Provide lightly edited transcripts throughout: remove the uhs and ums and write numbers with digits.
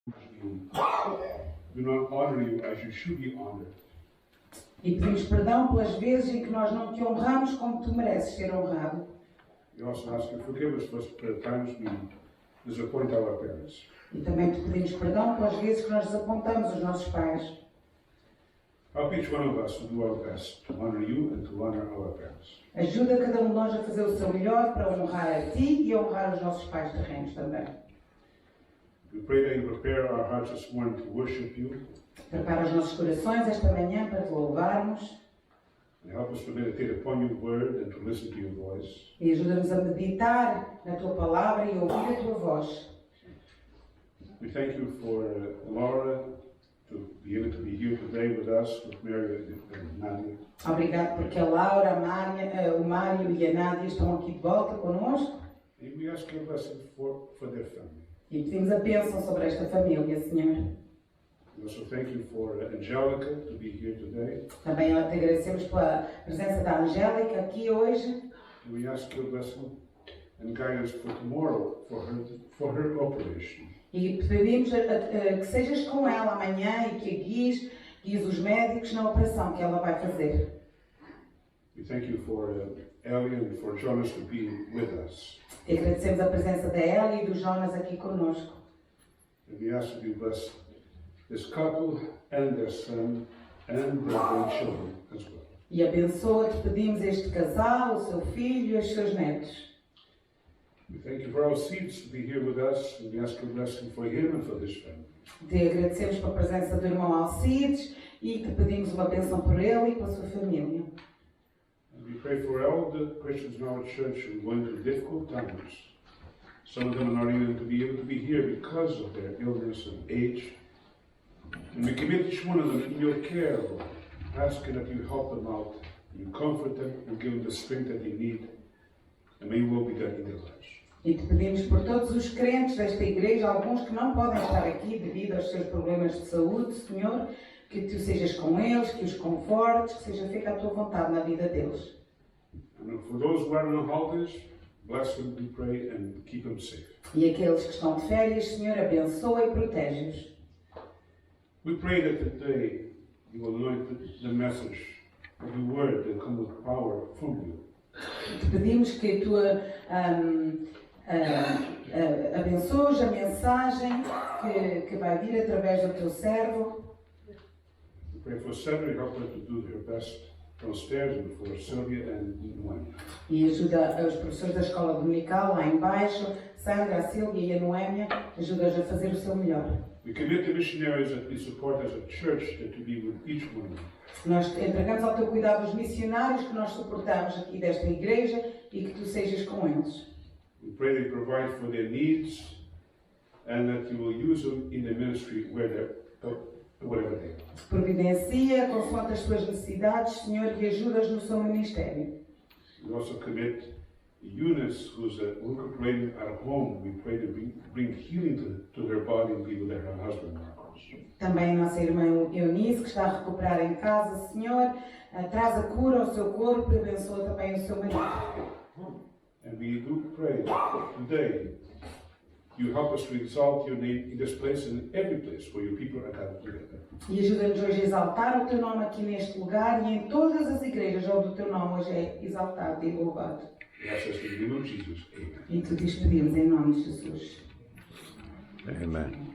do not honor you as you should be honored. E pedimos perdão pelas vezes em que nós não te honramos como tu mereces ser honrado. We also ask you to forgive us for the times we disappoint our parents. E também te pedimos perdão pelas vezes que nós desapontamos os nossos pais. Help each one of us to do our best to honor you and to honor our parents. Ajuda cada um de nós a fazer o seu melhor para honrar a ti e honrar os nossos pais terrenos também. We pray that you prepare our hearts this morning to worship you. Prepara os nossos corações esta manhã para te louvarmos. And help us to meditate upon your word and to listen to your voice. E ajuda-nos a meditar na tua palavra e ouvir a tua voz. We thank you for Laura to be able to be here today with us, with Mary and Nadia. Obrigado porque a Laura, o Mário e a Nádia estão aqui de volta connosco. And we ask your blessing for their family. E pedimos a bênção sobre esta família, Senhor. We also thank you for Angelica to be here today. Também te agradecemos pela presença da Angélica aqui hoje. And we ask your blessing and guidance for tomorrow for her operation. E pedimos que sejas com ela amanhã e que a guies os médicos na operação que ela vai fazer. We thank you for Ellie and for Jonas to be with us. E agradecemos a presença da Ellie e do Jonas aqui conosco. And we ask that you bless this couple and their son and their grandchildren as well. E abençoa-te, pedimos este casal, o seu filho e os seus netos. We thank you for our seeds to be here with us, and we ask your blessing for him and for this family. Te agradecemos pela presença do irmão Alcides e te pedimos uma bênção por ele e pela sua família. And we pray for all the Christians in our church who are going through difficult times. Some of them are not even to be able to be here because of their illness and age. And we commit each one of them in your care, Lord, asking that you help them out, you comfort them, and give them the strength that they need, and may your will be done in their lives. E te pedimos por todos os crentes desta igreja, alguns que não podem estar aqui devido aos seus problemas de saúde, Senhor, que tu sejas com eles, que os confortes, que seja feita a tua vontade na vida deles. And for those who are on holidays, bless them, we pray, and keep them safe. E aqueles que estão de férias, Senhor, abençoa e protege-os. We pray that today you will anoint the message of the word that come with power from you. Te pedimos que tu abençoes a mensagem que vai vir através do teu servo. We pray for Sandra, help her to do her best downstairs, and for Sylvia and Noemi. E ajuda os professores da escola dominical lá embaixo, Sandra, a Sílvia e a Noémia, ajuda-os a fazer o seu melhor. We commit the missionaries that we support as a church that to be with each one of them. Nós entregamos ao teu cuidado os missionários que nós suportamos aqui desta igreja e que tu sejas com eles. We pray that you provide for their needs and that you will use them in the ministry wherever they are. Providencia consoante as suas necessidades, Senhor, e ajudas no seu ministério. We also commit Eunice, who's recuperating at home. We pray to bring healing to her body and be with her husband, Marcos. Também a nossa irmã Eunice, que está a recuperar em casa, Senhor, traz a cura ao seu corpo e abençoa também o seu marido. And we do pray that today you help us to exalt your name in this place and in every place where your people are gathered together. E ajuda-nos hoje a exaltar o teu nome aqui neste lugar e em todas as igrejas onde o teu nome hoje é exaltado e louvado. Graças in the name of Jesus. Amen. E te despedimos em nome de Jesus. Amen.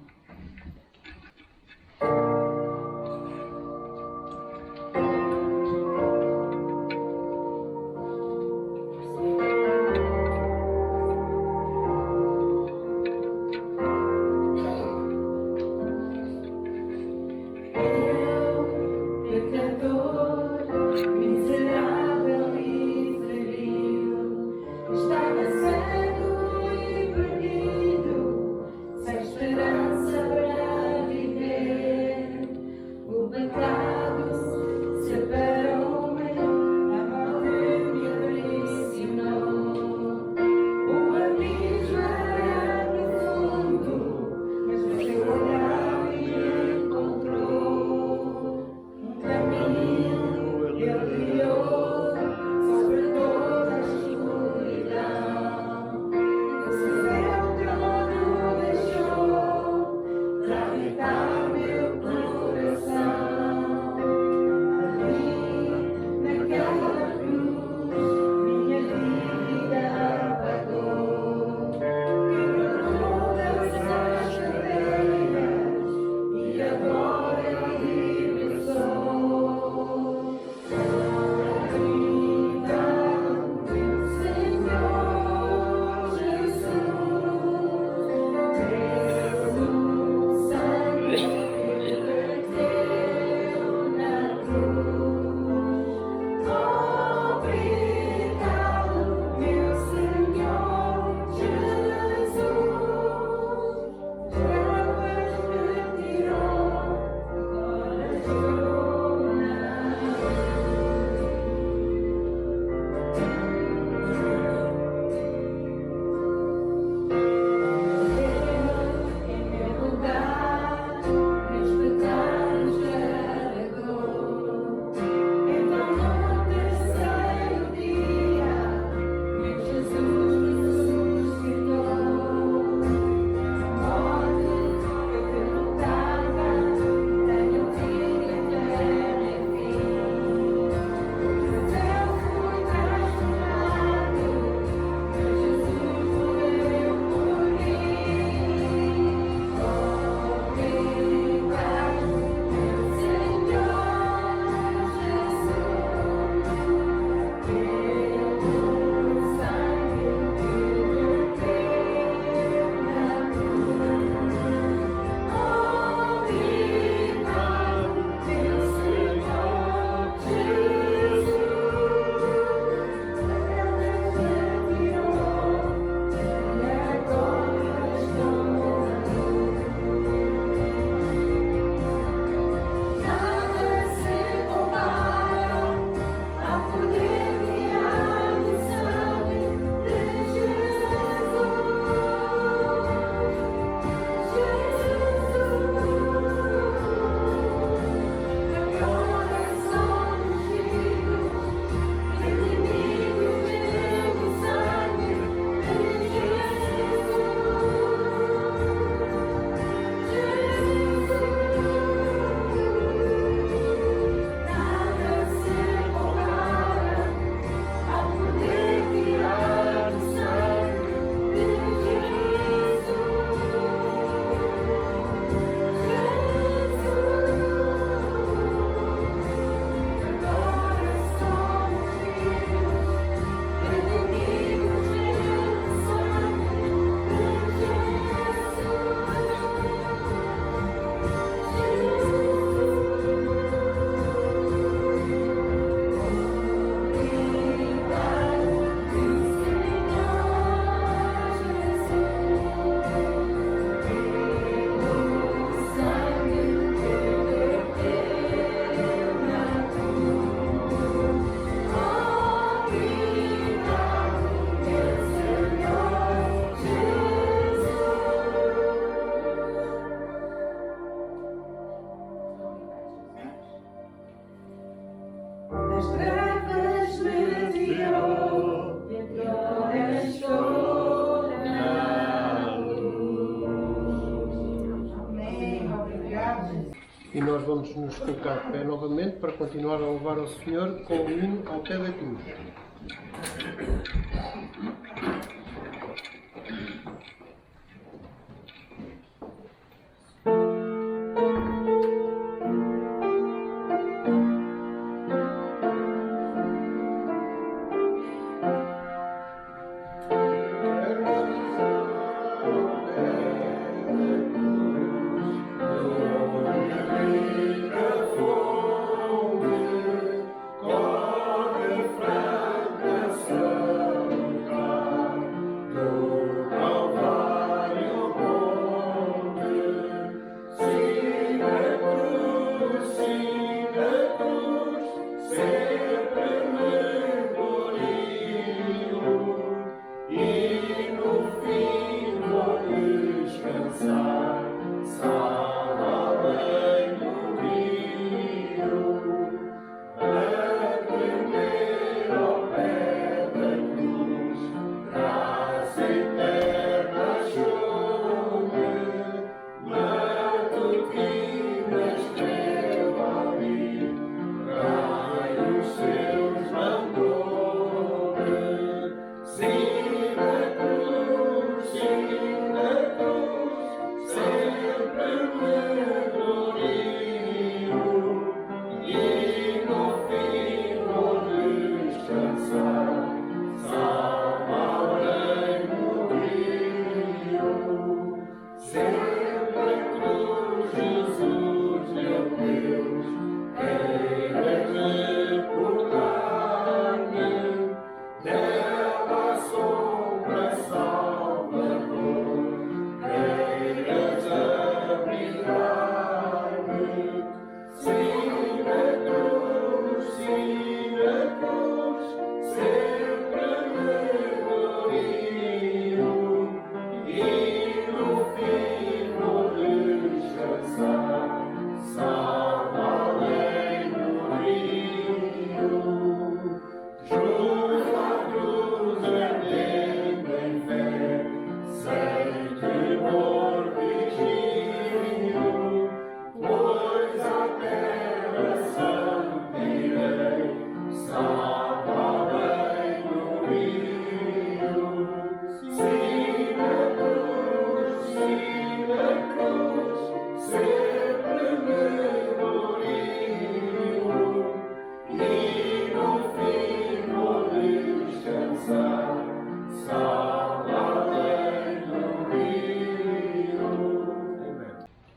Estava cego e perdido, sem esperança. nós vamos nos colocar de pé novamente para continuar a louvar ao Senhor com o hino ao pé da cruz.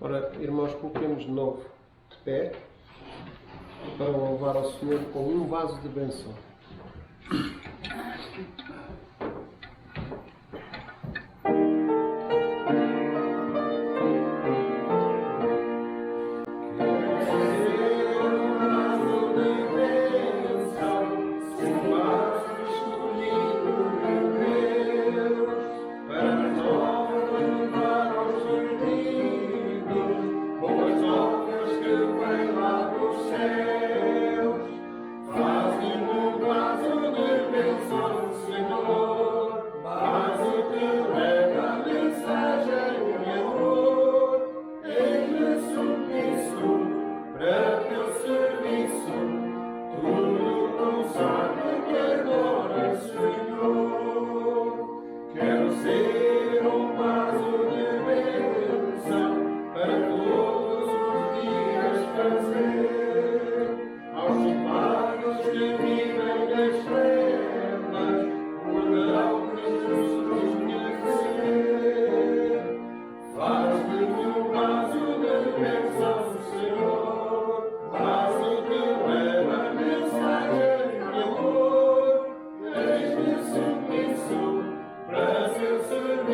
Ora, irmãos, coloquemos de novo de pé para louvar ao Senhor com um vaso de bênção. Para seu serviço.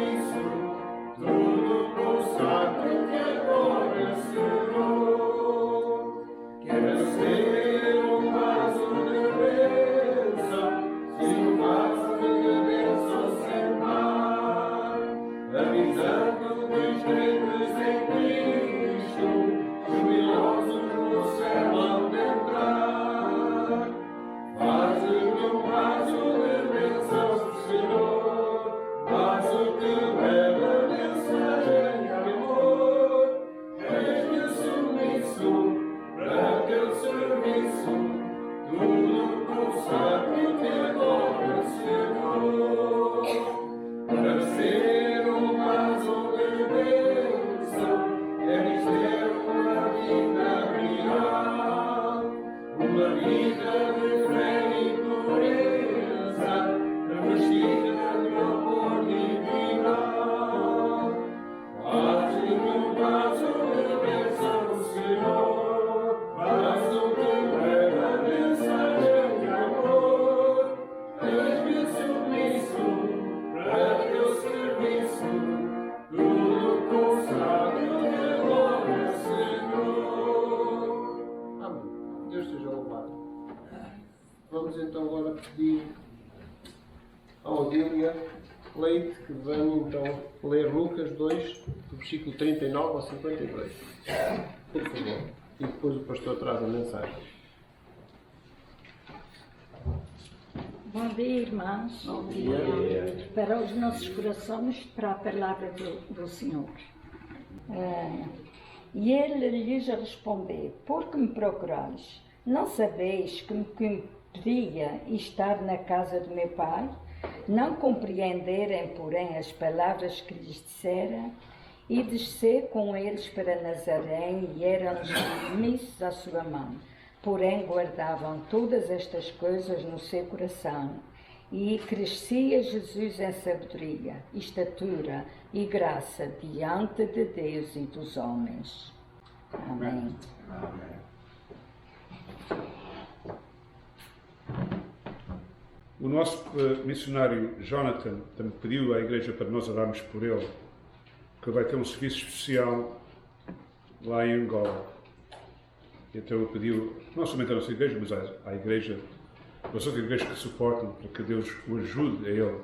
convite que venham então ler Lucas 2, do versículo 39 ao 52. Por favor. E depois o pastor traz a mensagem. Bom dia, irmãos. Bom dia. Para os nossos corações, para a palavra do Senhor. E ele lhes respondeu: por que me procurais? Não sabeis que me cumpria estar na casa do meu pai? Não compreenderem, porém, as palavras que lhes dissera? E descer com eles para Nazaré, e eram-lhes submissos à sua mão. Porém, guardavam todas estas coisas no seu coração. E crescia Jesus em sabedoria, estatura e graça diante de Deus e dos homens. Amém. O nosso missionário Jonathan também pediu à igreja para nós orarmos por ele, que vai ter um serviço especial lá em Angola. E então ele pediu, não somente à nossa igreja, mas à igreja, às outras igrejas que suportam, para que Deus o ajude a ele.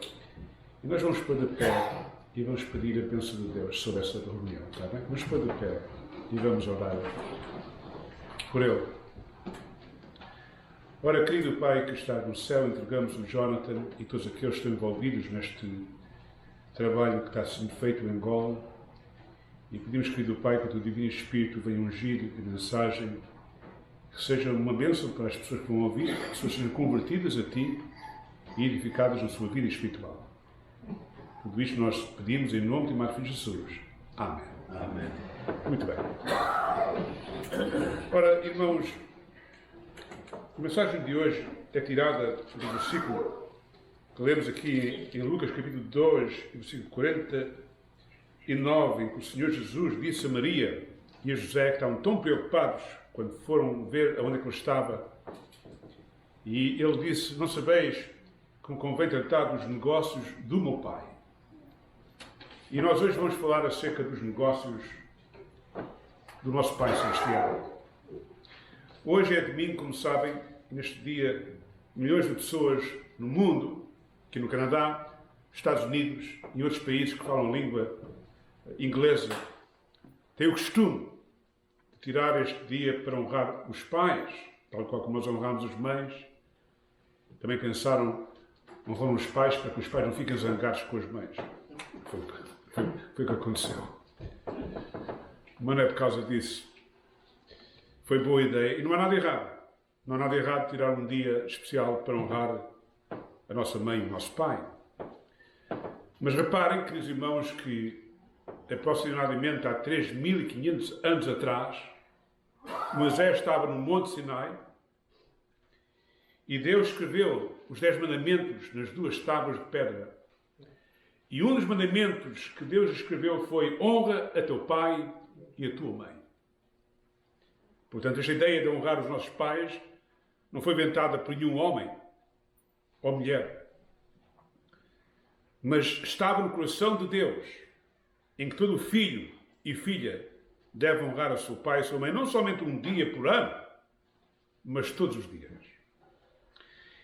E nós vamos pôr de pé e vamos pedir a bênção de Deus sobre essa reunião, está bem? Vamos pôr de pé e vamos orar por ele. Ora, querido Pai que está no céu, entregamos o Jonathan e todos aqueles que estão envolvidos neste trabalho que está sendo feito em Angola, e pedimos, querido Pai, que o teu Divino Espírito venha ungir a mensagem, que seja uma bênção para as pessoas que vão ouvir, que as pessoas sejam convertidas a Ti e edificadas na sua vida espiritual. Tudo isto nós pedimos em nome de Filho Jesus. Amém. Amém. Muito bem. Ora, irmãos, a mensagem de hoje é tirada do versículo que lemos aqui em Lucas capítulo 2, versículo 49, em que o Senhor Jesus disse a Maria e a José, que estavam tão preocupados quando foram ver aonde é que ele estava, e ele disse: não sabeis como convém tratar dos negócios do meu Pai. E nós hoje vamos falar acerca dos negócios do nosso Pai Celestial. Hoje é domingo, como sabem, neste dia milhões de pessoas no mundo, aqui no Canadá, Estados Unidos e outros países que falam língua inglesa, têm o costume de tirar este dia para honrar os pais, tal qual como nós honramos as mães. Também pensaram, honram os pais para que os pais não fiquem zangados com as mães. Foi o que aconteceu. Mas não é por causa disso. Foi boa ideia. E não há nada errado. Não há nada errado tirar um dia especial para honrar a nossa mãe e o nosso pai. Mas reparem, queridos irmãos, que aproximadamente há 3.500 anos atrás, Moisés estava no Monte Sinai e Deus escreveu os 10 mandamentos nas 2 tábuas de pedra. E um dos mandamentos que Deus escreveu foi: honra a teu pai e a tua mãe. Portanto, esta ideia de honrar os nossos pais não foi inventada por nenhum homem ou mulher, mas estava no coração de Deus, em que todo filho e filha deve honrar a seu pai e a sua mãe, não somente um dia por ano, mas todos os dias.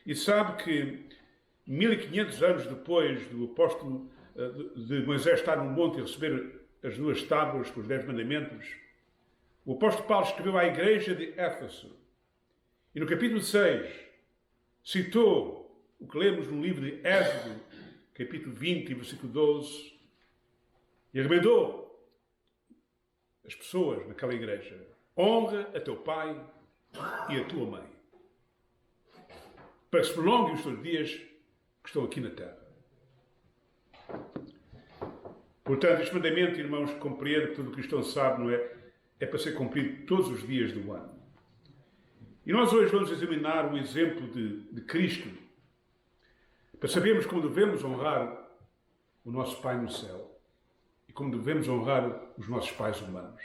E sabe que 1500 anos depois do apóstolo de Moisés estar no monte e receber as 2 tábuas com os 10 mandamentos, o apóstolo Paulo escreveu à igreja de Éfeso, e no capítulo 6 citou o que lemos no livro de Êxodo, capítulo 20, versículo 12, e recomendou as pessoas naquela igreja: honra a teu pai e a tua mãe, para que se prolonguem os teus dias que estão aqui na terra. Portanto, este mandamento, irmãos, compreende que todo cristão sabe, não é? É para ser cumprido todos os dias do ano. E nós hoje vamos examinar o exemplo de Cristo, para sabermos como devemos honrar o nosso Pai no céu e como devemos honrar os nossos pais humanos.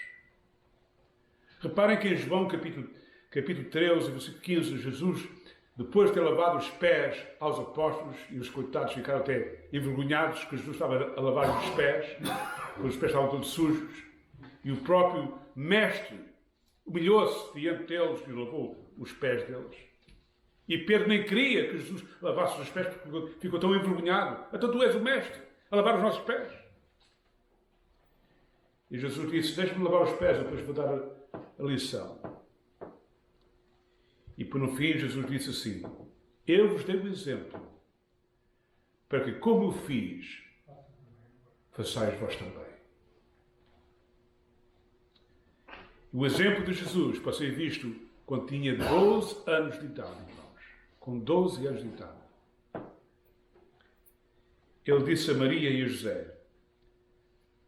Reparem que em João capítulo 13, versículo 15, Jesus, depois de ter lavado os pés aos apóstolos, e os coitados ficaram até envergonhados que Jesus estava a lavar os pés, porque os pés estavam todos sujos, e o próprio Mestre humilhou-se diante deles e lavou os pés deles. E Pedro nem queria que Jesus lavasse os pés, porque ficou tão envergonhado. Então tu és o Mestre. a lavar os nossos pés. E Jesus disse, deixa-me lavar os pés, depois vou dar a lição. E por no fim Jesus disse assim, eu vos dei o exemplo, para que como eu fiz, façais vós também. O exemplo de Jesus pode ser visto quando tinha 12 anos de idade, irmãos. Com 12 anos de idade. Ele disse a Maria e a José,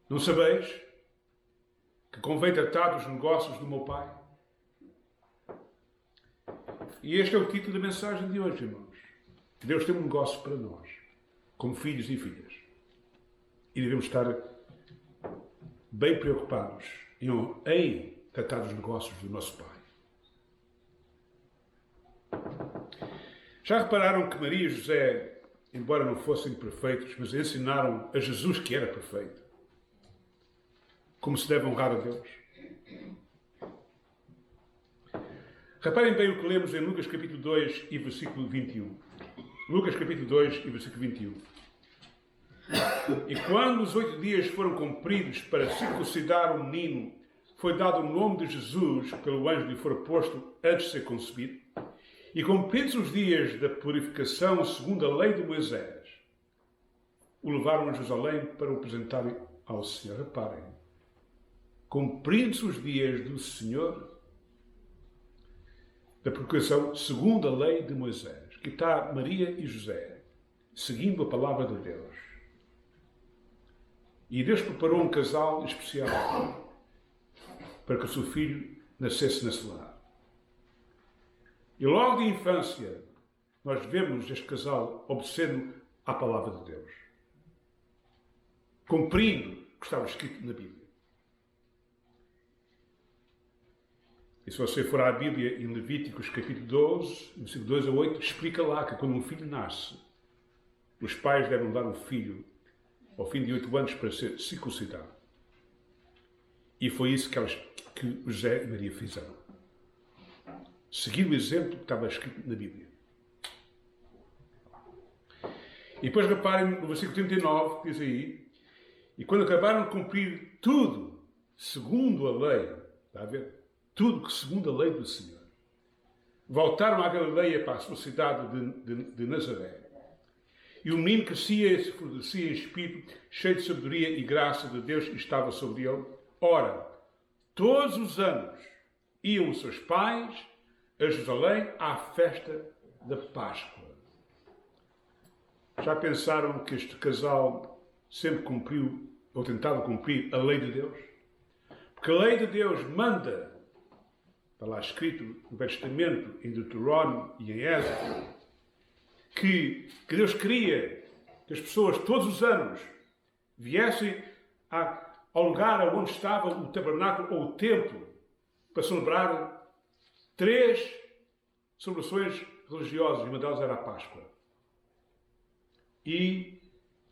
não sabeis que convém tratar dos negócios do meu Pai? E este é o título da mensagem de hoje, irmãos. Deus tem um negócio para nós, como filhos e filhas. E devemos estar bem preocupados em tratar dos negócios do nosso Pai. Já repararam que Maria e José, embora não fossem perfeitos, mas ensinaram a Jesus que era perfeito? Como se deve honrar a Deus? Reparem bem o que lemos em Lucas capítulo 2 e versículo 21. Lucas capítulo 2 e versículo 21. E quando os 8 dias foram cumpridos para circuncidar o menino, foi dado o nome de Jesus, que pelo anjo lhe fora posto antes de ser concebido. E cumpridos os dias da purificação segundo a lei de Moisés, o levaram a Jerusalém para o apresentarem ao Senhor. Reparem, cumpridos os dias do Senhor, da purificação segundo a lei de Moisés, que está Maria e José, seguindo a palavra de Deus. E Deus preparou um casal especial para que o seu filho nascesse nesse lar. E logo de infância, nós vemos este casal obedecendo à palavra de Deus, cumprindo o que estava escrito na Bíblia. E se você for à Bíblia, em Levíticos capítulo 12, versículo 2 a 8, explica lá que quando um filho nasce, os pais devem dar um filho ao fim de 8 anos para ser circuncidado. E foi isso que José e Maria fizeram. Seguir o exemplo que estava escrito na Bíblia. E depois reparem no versículo 39, que diz aí, e quando acabaram de cumprir tudo segundo a lei, está a ver? Tudo que segundo a lei do Senhor, voltaram à Galileia para a cidade de Nazaré. E o menino crescia e se fortalecia em espírito, cheio de sabedoria e graça de Deus estava sobre ele. Ora, todos os anos iam os seus pais a Jerusalém à festa da Páscoa. Já pensaram que este casal sempre cumpriu, ou tentava cumprir, a lei de Deus? Porque a lei de Deus manda, está lá escrito no Velho Testamento, em Deuteronômio e em Êxodo, que Deus queria que as pessoas todos os anos viessem ao lugar onde estava o tabernáculo ou o templo para celebrar 3 celebrações religiosas, e uma delas era a Páscoa. E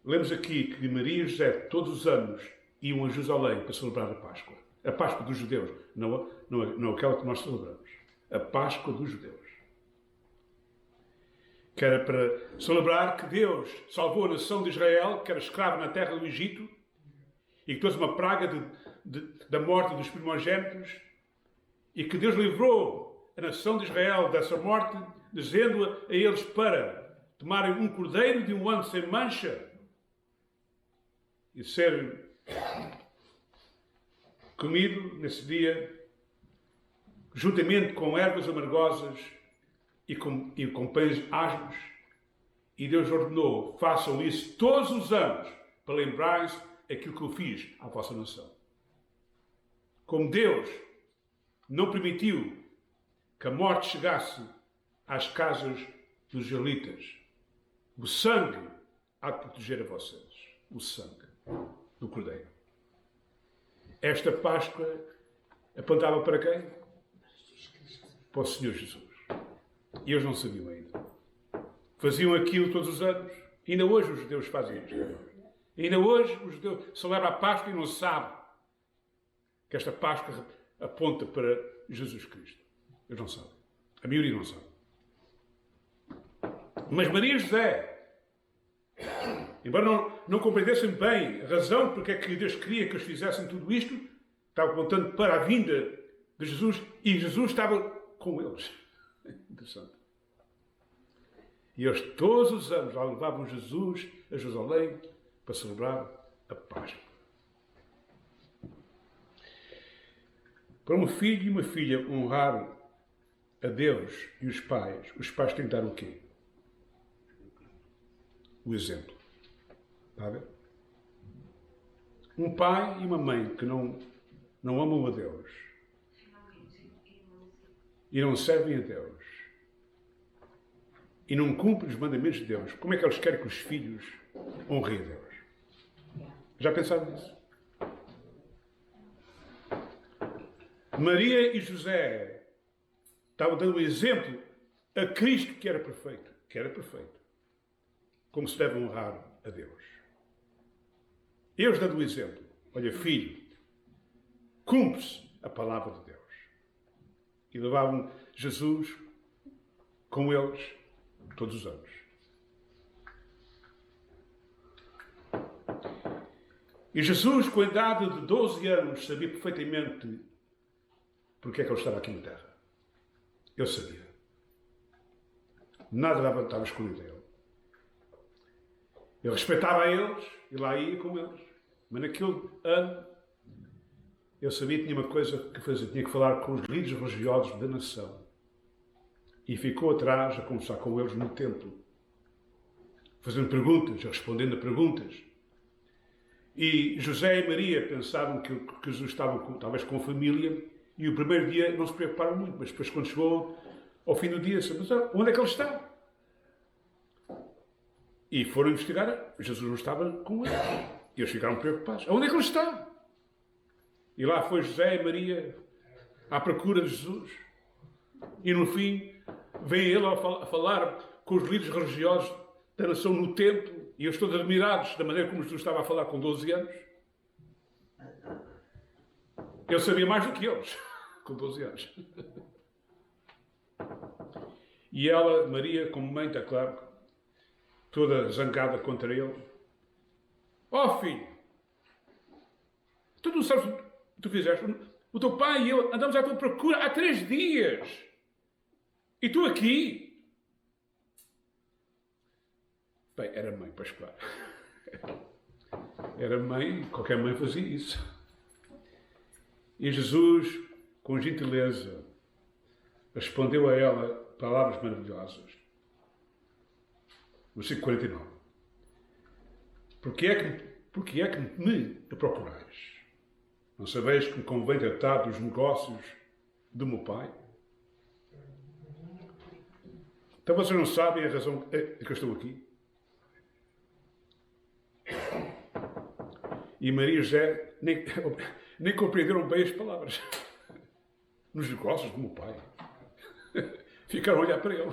lemos aqui que Maria e José todos os anos iam a Jerusalém para celebrar a Páscoa. A Páscoa dos judeus, não aquela que nós celebramos. A Páscoa dos judeus. Que era para celebrar que Deus salvou a nação de Israel, que era escrava na terra do Egito, e que trouxe uma praga da morte dos primogênitos, e que Deus livrou a nação de Israel dessa morte, dizendo a eles para tomarem um cordeiro de 1 ano sem mancha e ser comido nesse dia, juntamente com ervas amargosas e com pães asmos. E Deus ordenou, façam isso todos os anos, para lembrarem-se aquilo que eu fiz à vossa nação. Como Deus não permitiu que a morte chegasse às casas dos israelitas, o sangue há de proteger a vocês. O sangue do Cordeiro. Esta Páscoa apontava para quem? Para o Senhor Jesus. E eles não sabiam ainda. Faziam aquilo todos os anos. Ainda hoje os judeus fazem isto. Ainda hoje os judeus celebram a Páscoa e não sabem que esta Páscoa aponta para Jesus Cristo. Eles não sabem. A maioria não sabe. Mas Maria e José embora não compreendessem bem a razão porque é que Deus queria que eles fizessem tudo isto, estavam apontando para a vinda de Jesus e Jesus estava com eles. Interessante. E eles todos os anos lá levavam Jesus a Jerusalém para celebrar a Páscoa. Para um filho e uma filha honrar a Deus e os pais têm que dar o quê? O exemplo. Está a ver? Um pai e uma mãe que não amam a Deus e não servem a Deus e não cumprem os mandamentos de Deus, como é que eles querem que os filhos honrem a Deus? Já pensaram nisso? Maria e José estavam dando um exemplo a Cristo que era perfeito. Como se deve honrar a Deus. Eles dando o exemplo. Olha, filho, cumpre-se a palavra de Deus. E levavam Jesus com eles todos os anos. E Jesus, com a idade de 12 anos, sabia perfeitamente porque é que ele estava aqui na Terra. Eu sabia. Nada estava escondido a ele. Eu respeitava a eles e lá ia com eles. Mas naquele ano eu sabia que tinha uma coisa que fazer. Tinha que falar com os líderes religiosos da nação. E ficou atrás a conversar com eles no templo. Fazendo perguntas, respondendo a perguntas. E José e Maria pensavam que Jesus estava talvez com família. E o primeiro dia não se preocuparam muito. Mas depois quando chegou ao fim do dia, disse, mas onde é que ele está? E foram investigar, Jesus não estava com eles. E eles ficaram preocupados. Onde é que ele está? E lá foi José e Maria à procura de Jesus. E no fim, vem ele a falar com os líderes religiosos da nação no templo. E eles todos admirados da maneira como Jesus estava a falar com 12 anos. Ele sabia mais do que eles, com 12 anos. E ela, Maria, como mãe, está claro, toda zangada contra ele. Oh filho, tu não sabes o que tu fizeste? O teu pai e eu andamos à tua procura há 3 dias. E tu aqui? Bem, era mãe, pois claro. Era mãe, qualquer mãe fazia isso. E Jesus, com gentileza, respondeu a ela palavras maravilhosas. Versículo 49. Porque é que me procurais? Não sabeis que me convém tratar dos negócios do meu Pai? Então vocês não sabem a razão que eu estou aqui? E Maria e José nem compreenderam bem as palavras. Nos negócios do meu pai. Ficaram a olhar para ele.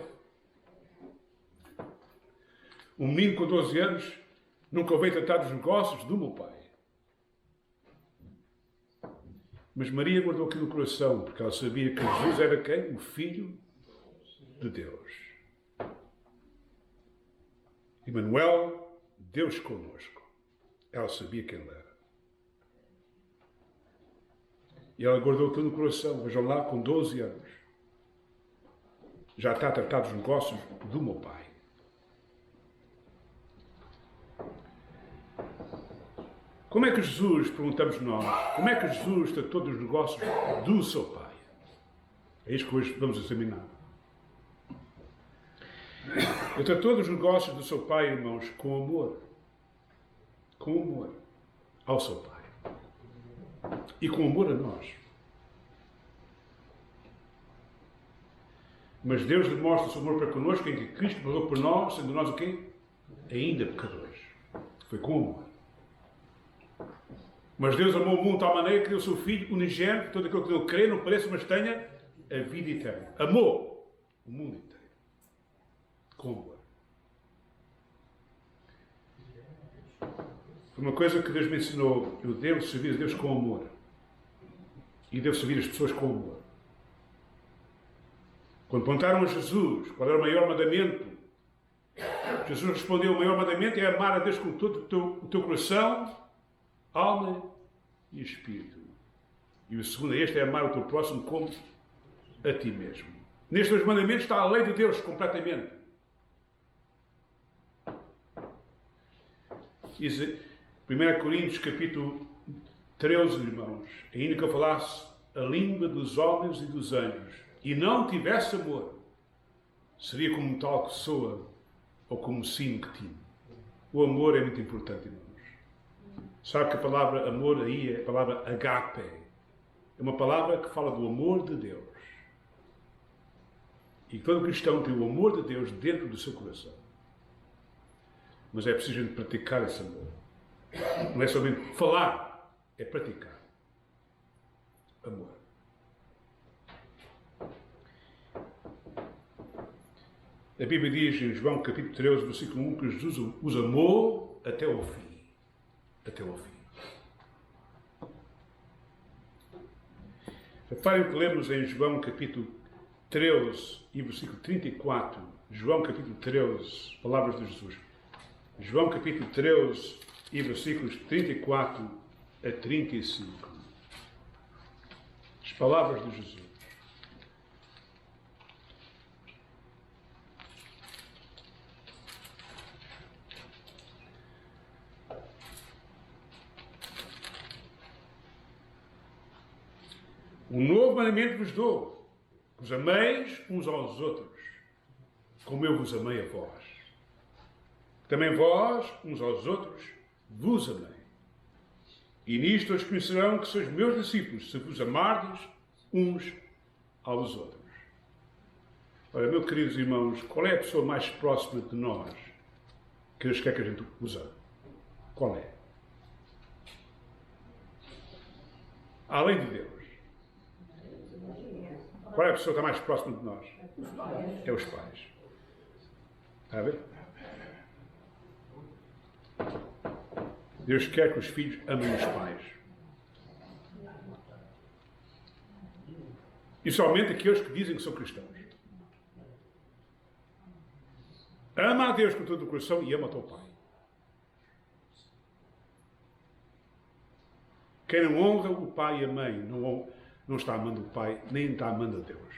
Um menino com 12 anos nunca veio tratar dos negócios do meu pai. Mas Maria guardou aquilo no coração, porque ela sabia que Jesus era quem? O Filho de Deus. Emmanuel, Deus conosco. Ela sabia quem ele era. E ela guardou aquilo no coração. Vejam lá, com 12 anos. Já está a tratar dos negócios do meu pai. Como é que Jesus, perguntamos nós, como é que Jesus tratou dos negócios do seu pai? É isso que hoje vamos examinar. Ele tratou dos negócios do seu pai, irmãos, com amor. Com amor ao seu pai. E com amor a nós. Mas Deus demonstra o seu amor para connosco em que Cristo morreu por nós, sendo nós o quê? Ainda pecadores. Foi com amor. Mas Deus amou o mundo de tal maneira que deu o seu Filho unigênito, todo aquele que não crê, não pareça, mas tenha a vida eterna. Amou o mundo inteiro. Com amor. Foi uma coisa que Deus me ensinou. Eu devo servir a Deus com amor. E devo servir as pessoas com amor. Quando perguntaram a Jesus qual era o maior mandamento, Jesus respondeu: o maior mandamento é amar a Deus com todo o teu coração, alma e espírito. E o segundo é amar o teu próximo como a ti mesmo. Nestes dois mandamentos está a lei de Deus completamente. Diz 1 Coríntios capítulo 13, irmãos: ainda que eu falasse a língua dos homens e dos anjos e não tivesse amor, seria como tal pessoa ou como um sino que tinha. O amor é muito importante, irmãos. Sabe que a palavra amor aí é a palavra agape. É uma palavra que fala do amor de Deus. E todo cristão tem o amor de Deus dentro do seu coração. Mas é preciso a gente praticar esse amor. Não é somente falar, é praticar. Amor. A Bíblia diz em João capítulo 13, versículo 1, que Jesus os amou até ao fim. Até ao fim. Reparem que lemos em João capítulo 13 e versículo 34. João capítulo 13, palavras de Jesus. João capítulo 13 e versículos 34 a 35. As palavras de Jesus. Um novo mandamento vos dou: vos ameis uns aos outros, como eu vos amei a vós. Também vós, uns aos outros, vos amei. E nisto os conhecerão que sois meus discípulos, se vos amardes uns aos outros. Ora, meus queridos irmãos, qual é a pessoa mais próxima de nós que Deus quer que a gente os ame? Qual é? Além de Deus. Qual é a pessoa que está mais próxima de nós? É os pais. Está a ver? Deus quer que os filhos amem os pais. E somente aqueles que dizem que são cristãos. Ama a Deus com todo o coração e ama o teu pai. Quem não honra o pai e a mãe não está amando o pai, nem está amando a Deus.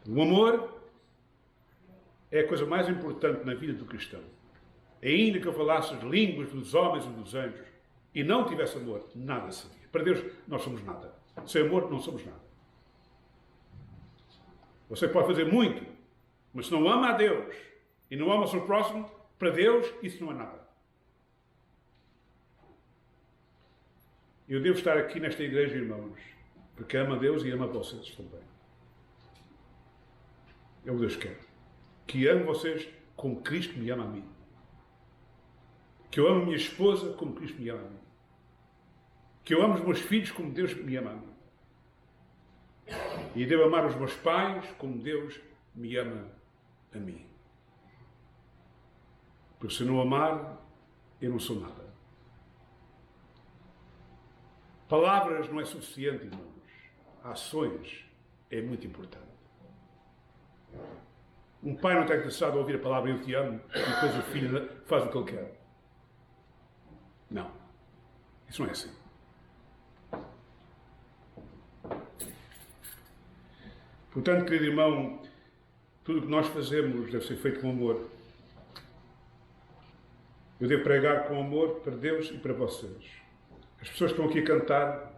O amor é a coisa mais importante na vida do cristão. Ainda que eu falasse as línguas dos homens e dos anjos e não tivesse amor, nada seria. Para Deus, nós somos nada. Sem amor, não somos nada. Você pode fazer muito, mas se não ama a Deus e não ama o seu próximo, para Deus, isso não é nada. Eu devo estar aqui nesta igreja, irmãos, porque ama a Deus e ama vocês também. É o que Deus quer. Que ame vocês como Cristo me ama a mim. Que eu amo a minha esposa como Cristo me ama a mim. Que eu amo os meus filhos como Deus me ama a mim. E devo amar os meus pais como Deus me ama a mim. Porque se não amar, eu não sou nada. Palavras não é suficiente, irmãos. Ações é muito importante. Um pai não está interessado em ouvir a palavra eu te amo e depois o filho faz o que ele quer. Não. Isso não é assim. Portanto, querido irmão, tudo o que nós fazemos deve ser feito com amor. Eu devo pregar com amor para Deus e para vocês. As pessoas estão aqui a cantar,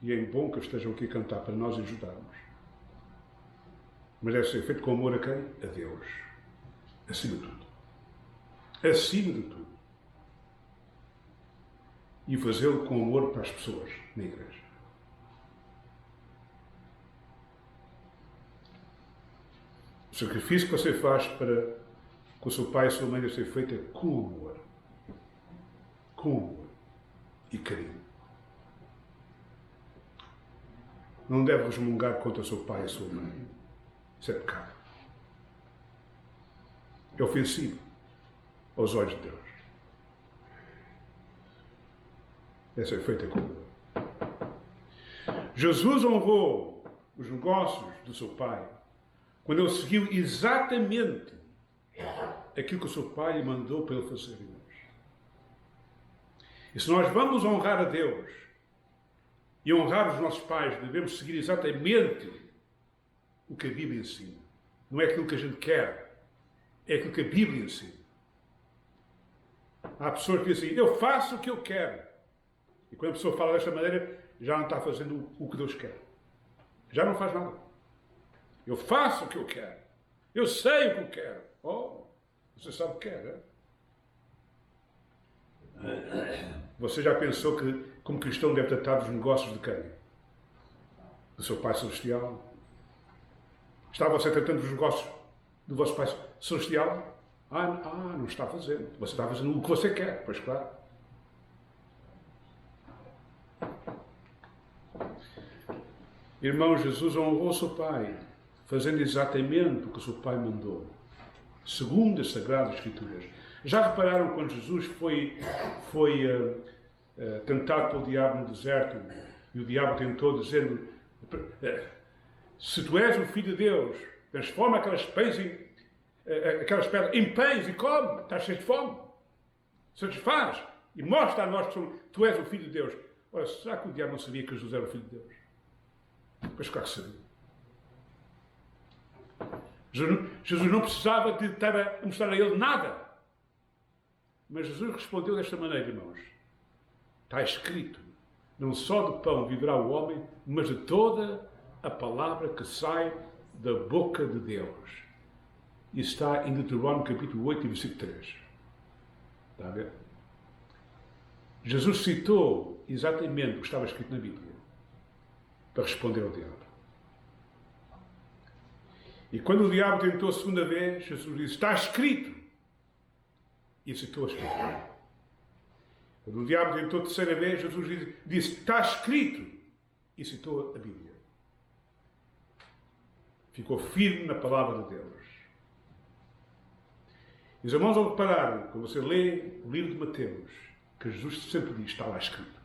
e é bom que estejam aqui a cantar para nós ajudarmos. Mas deve ser feito com amor a quem? A Deus. Acima de tudo. Acima de tudo. E fazê-lo com amor para as pessoas na igreja. O sacrifício que você faz para com o seu pai e a sua mãe deve ser feito é com amor. Com amor e carinho. Não deve resmungar contra o seu pai e a sua mãe. Isso é pecado. É ofensivo aos olhos de Deus. Deve ser feita com amor. Jesus honrou os negócios do seu pai quando ele seguiu exatamente aquilo que o seu Pai lhe mandou para ele fazer, irmãos. E se nós vamos honrar a Deus e honrar os nossos pais, devemos seguir exatamente o que a Bíblia ensina. Não é aquilo que a gente quer, é aquilo que a Bíblia ensina. Há pessoas que dizem assim, eu faço o que eu quero. E quando a pessoa fala desta maneira, já não está fazendo o que Deus quer. Já não faz nada. Eu faço o que eu quero. Eu sei o que eu quero. Oh, você sabe o que quer, é? Você já pensou que, como cristão, deve tratar dos negócios de quem? Do seu Pai Celestial? Está você tratando dos negócios do vosso Pai Celestial? Não está fazendo. Você está fazendo o que você quer, pois claro. Irmão, Jesus honrou o seu Pai, fazendo exatamente o que o seu Pai mandou, segundo as Sagradas Escrituras. Já repararam quando Jesus foi tentado pelo diabo no deserto, e o diabo tentou dizendo, se tu és o Filho de Deus, transforma aquelas pedras em pães e come, estás cheio de fome, satisfaz e mostra a nós que tu és o Filho de Deus. Ora, será que o diabo não sabia que Jesus era o Filho de Deus? Pois claro que sabia. Jesus não precisava de estar a mostrar a ele nada. Mas Jesus respondeu desta maneira, irmãos. Está escrito, não só de pão viverá o homem, mas de toda a palavra que sai da boca de Deus. Isso está em Deuteronômio capítulo 8 e versículo 3. Está a ver? Jesus citou exatamente o que estava escrito na Bíblia para responder ao diabo. E quando o diabo tentou a segunda vez, Jesus disse, está escrito. E citou a Escritura. Quando o diabo tentou a terceira vez, Jesus disse, está escrito. E citou a Bíblia. Ficou firme na palavra de Deus. E os irmãos, ao reparar, quando você lê o livro de Mateus, que Jesus sempre diz, está lá escrito.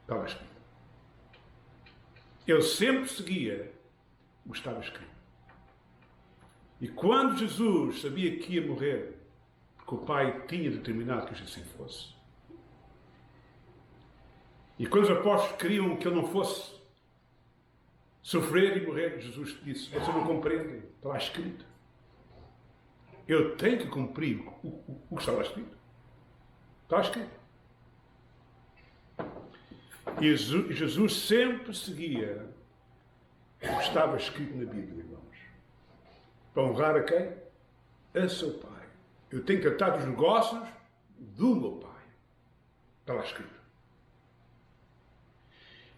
Está lá escrito. Ele sempre seguia o que estava escrito. E quando Jesus sabia que ia morrer, porque o Pai tinha determinado que assim fosse, e quando os apóstolos queriam que ele não fosse sofrer e morrer, Jesus disse, vocês não compreendem, está lá escrito. Eu tenho que cumprir o que está lá escrito. Está lá escrito. E Jesus sempre seguia o que estava escrito na Bíblia, irmãos. Para honrar a quem? A seu Pai. Eu tenho que tratar dos negócios do meu Pai. Está lá escrito.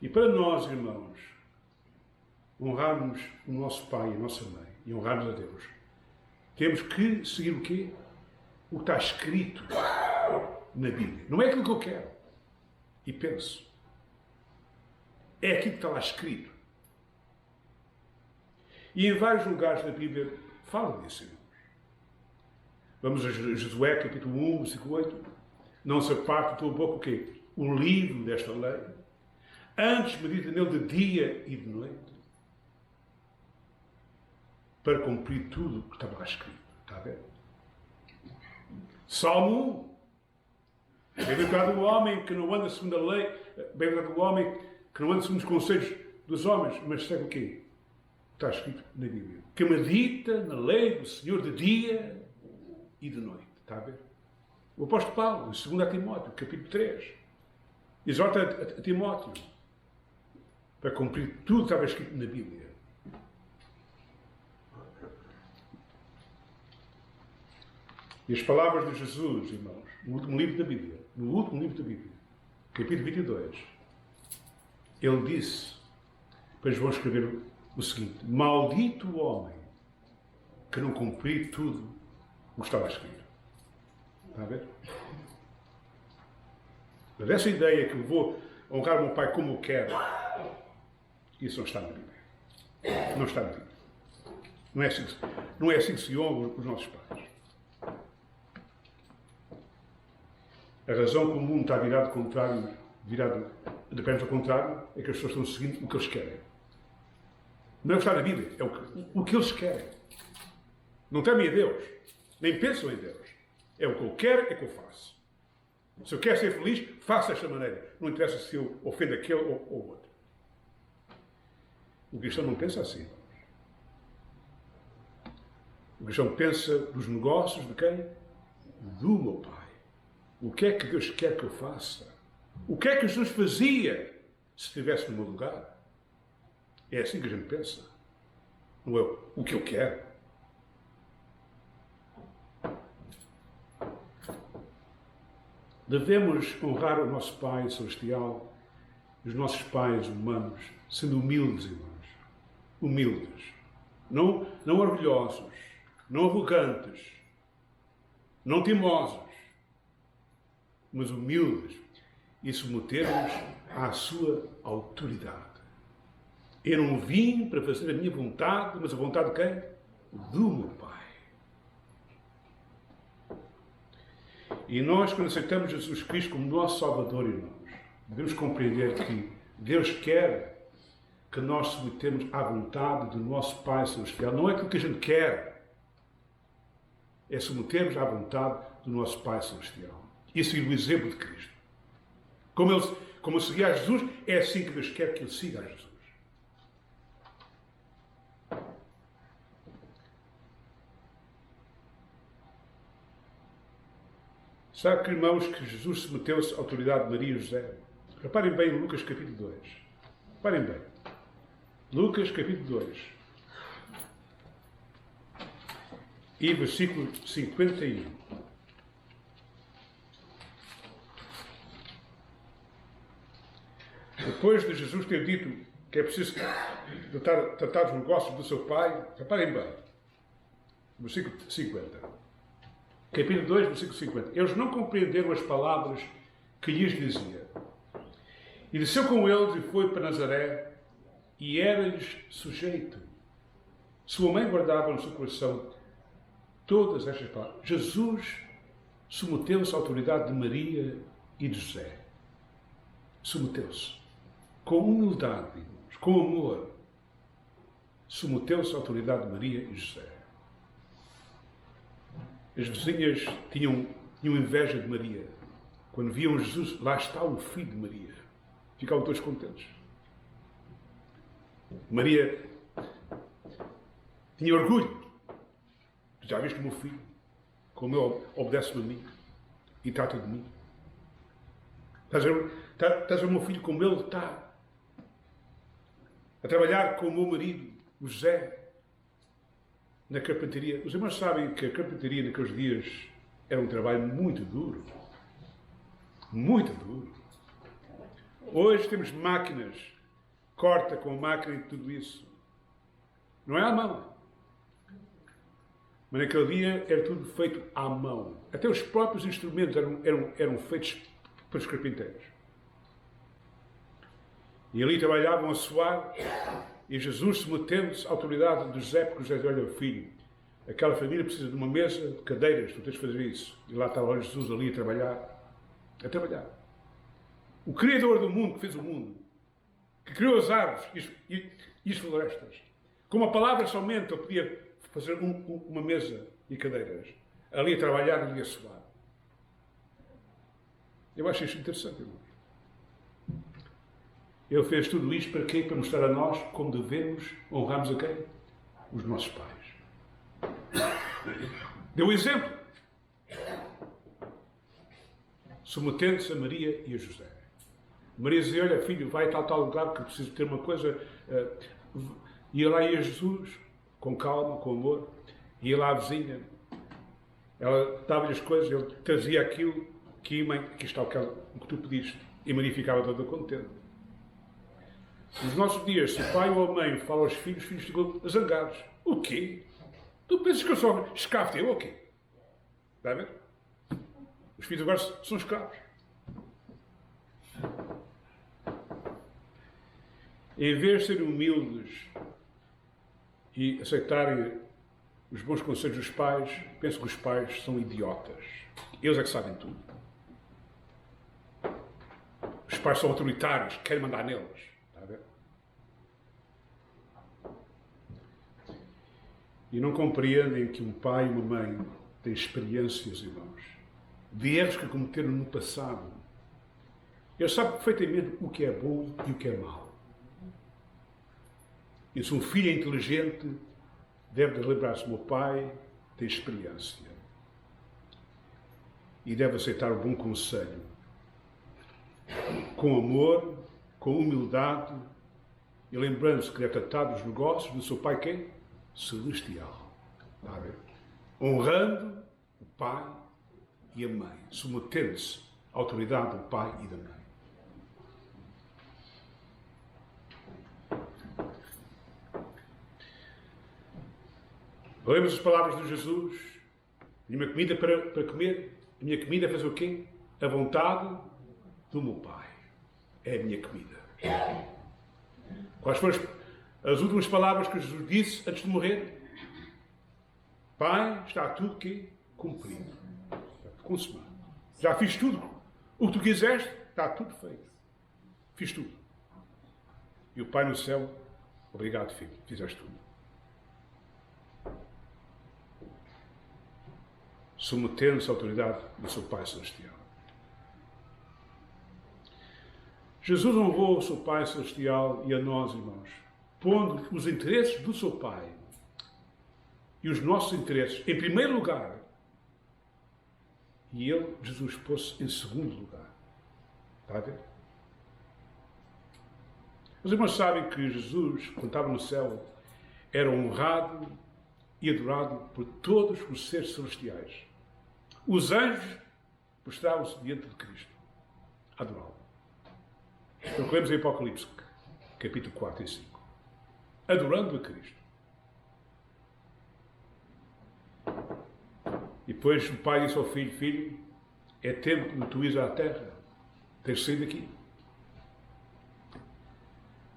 E para nós, irmãos, honrarmos o nosso Pai e a nossa Mãe e honrarmos a Deus, temos que seguir o quê? O que está escrito na Bíblia. Não é aquilo que eu quero e penso. É aquilo que está lá escrito. E em vários lugares da Bíblia fala disso, irmãos. Vamos a Josué, capítulo 1, versículo 8. Não se aparte da tua boca o quê? O livro desta lei. Antes medita nele de dia e de noite. Para cumprir tudo o que estava lá escrito. Está a ver? Salmo 1. Bem-aventurado o homem que não anda segundo a lei. Bem-aventurado o homem que não anda segundo os conselhos dos homens. Mas sabe o quê? Está escrito na Bíblia. Que medita na lei do Senhor de dia e de noite. Está a ver? O apóstolo Paulo, em 2 Timóteo, capítulo 3, exorta a Timóteo para cumprir tudo que estava escrito na Bíblia. E as palavras de Jesus, irmãos, no último livro da Bíblia, capítulo 22, ele disse, depois vão escrever o seguinte, maldito o homem que não cumprir tudo o que estava escrito. Está a ver? Mas essa ideia que eu vou honrar o meu pai como eu quero, isso não está na Bíblia. Não está na Bíblia. Não é assim que se honra os nossos pais. A razão que o mundo está virado de pernas ao contrário, é que as pessoas estão seguindo o que eles querem. Não é o que está na Bíblia, é o que eles querem. Não temem a Deus. Nem pensam em Deus. É o que eu quero, é o que eu faço. Se eu quero ser feliz, faço desta maneira. Não interessa se eu ofendo aquele ou outro. O cristão não pensa assim. O cristão pensa dos negócios de quem? Do meu Pai. O que é que Deus quer que eu faça? O que é que Jesus fazia se estivesse no meu lugar? É assim que a gente pensa. Não é o que eu quero. Devemos honrar o nosso Pai Celestial, os nossos pais humanos, sendo humildes, irmãos. Humildes. Não orgulhosos, não arrogantes, não teimosos, mas humildes e submetermos à sua autoridade. Eu não vim para fazer a minha vontade, mas a vontade de quem? Do meu Pai. E nós, quando aceitamos Jesus Cristo como nosso Salvador, irmãos, devemos compreender que Deus quer que nós submetemos à vontade do nosso Pai Celestial. Não é aquilo que a gente quer, é submetermos à vontade do nosso Pai Celestial. E seguir o exemplo de Cristo. Como eu segui a Jesus, é assim que Deus quer que eu siga a Jesus. Sabe que, irmãos, que Jesus submeteu-se à autoridade de Maria e José? Reparem bem em Lucas capítulo 2. Reparem bem. Lucas capítulo 2. E versículo 51. Depois de Jesus ter dito que é preciso tratar os negócios do seu pai, reparem bem. Versículo 50. Capítulo 2, versículo 50. Eles não compreenderam as palavras que lhes dizia. E desceu com eles e foi para Nazaré, e era-lhes sujeito. Sua mãe guardava no seu coração todas estas palavras. Jesus submeteu-se à autoridade de Maria e de José. Submeteu-se. Com humildade, irmãos, com amor. Submeteu-se à autoridade de Maria e José. As vizinhas tinham inveja de Maria. Quando viam Jesus, lá está o filho de Maria. Ficavam todos contentes. Maria tinha orgulho. Tu já viste o meu filho? Como ele obedece-me a mim e trata de mim. Estás a ver o meu filho como ele está a trabalhar com o meu marido, o José, na carpintaria. Os irmãos sabem que a carpintaria naqueles dias era um trabalho muito duro. Muito duro. Hoje temos máquinas, corta com a máquina e tudo isso. Não é à mão. Mas naquele dia era tudo feito à mão. Até os próprios instrumentos eram feitos pelos carpinteiros. E ali trabalhavam a suar, e Jesus submetendo-se à autoridade de José, porque José disse: olha, filho, aquela família precisa de uma mesa, de cadeiras, tu tens de fazer isso. E lá estava Jesus ali a trabalhar. O Criador do mundo, que fez o mundo, que criou as árvores e as florestas, com uma palavra somente ele podia fazer uma mesa e cadeiras, ali a trabalhar e a suar. Eu acho isto interessante, irmãos. Ele fez tudo isto para quê? Para mostrar a nós como devemos honrarmos a quem? Os nossos pais. Deu o exemplo. Submetendo-se a Maria e a José. Maria dizia: olha, filho, vai a tal lugar que preciso ter uma coisa. Ia lá ia Jesus, com calma, com amor. Ia lá a vizinha. Ela dava-lhe as coisas, ele trazia aquilo. Aqui, mãe, aqui está o que tu pediste. E Maria ficava toda contente. Nos nossos dias, se o pai ou a mãe fala aos filhos, os filhos ficam zangados. O quê? Tu pensas que eu sou escravo teu ou quê? Está a ver? Os filhos agora são escravos. Em vez de serem humildes e aceitarem os bons conselhos dos pais, penso que os pais são idiotas. Eles é que sabem tudo. Os pais são autoritários, querem mandar neles. Está a ver? E não compreendem que um pai e uma mãe tem experiências, irmãos, de erros que cometeram no passado. Ele sabe perfeitamente o que é bom e o que é mau. E se um filho é inteligente, deve lembrar-se: meu pai tem experiência. E deve aceitar o bom conselho. Com amor, com humildade, e lembrando-se que deve tratar dos negócios do seu pai quem? Celestial. Está a ver? Honrando o pai e a mãe. Submetendo-se à autoridade do pai e da mãe. Lemos as palavras de Jesus: tenho uma comida para comer, a minha comida é fazer o quê? A vontade do meu Pai. É a minha comida. Quais foram as últimas palavras que Jesus disse antes de morrer? Pai, está tudo aqui cumprido. Consumado. Já fiz tudo. O que tu quiseste, está tudo feito. Fiz tudo. E o Pai no céu: obrigado, filho, fizeste tudo. Submetendo-se à autoridade do seu Pai Celestial. Jesus honrou o seu Pai Celestial e a nós, irmãos, pondo os interesses do seu Pai e os nossos interesses em primeiro lugar, e ele, Jesus, pôs-se em segundo lugar. Está a ver? Os irmãos sabem que Jesus, quando estava no céu, era honrado e adorado por todos os seres celestiais. Os anjos prostravam-se diante de Cristo, a adorá-lo. Então, lemos em Apocalipse, capítulo 4 e 5. Adorando a Cristo. E depois o pai disse ao filho: filho, é tempo de tu ires à terra. Tens de sair daqui.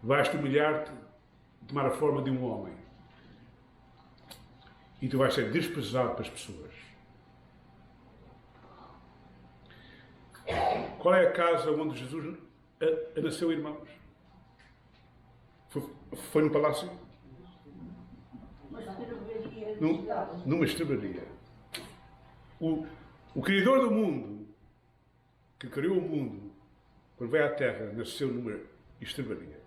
Vais-te humilhar-te, tomar a forma de um homem. E tu vais ser desprezado pelas pessoas. Qual é a casa onde Jesus nasceu, irmãos? Foi no palácio? Numa estrebaria. O Criador do mundo, que criou o mundo, quando veio à Terra, nasceu numa estrebaria.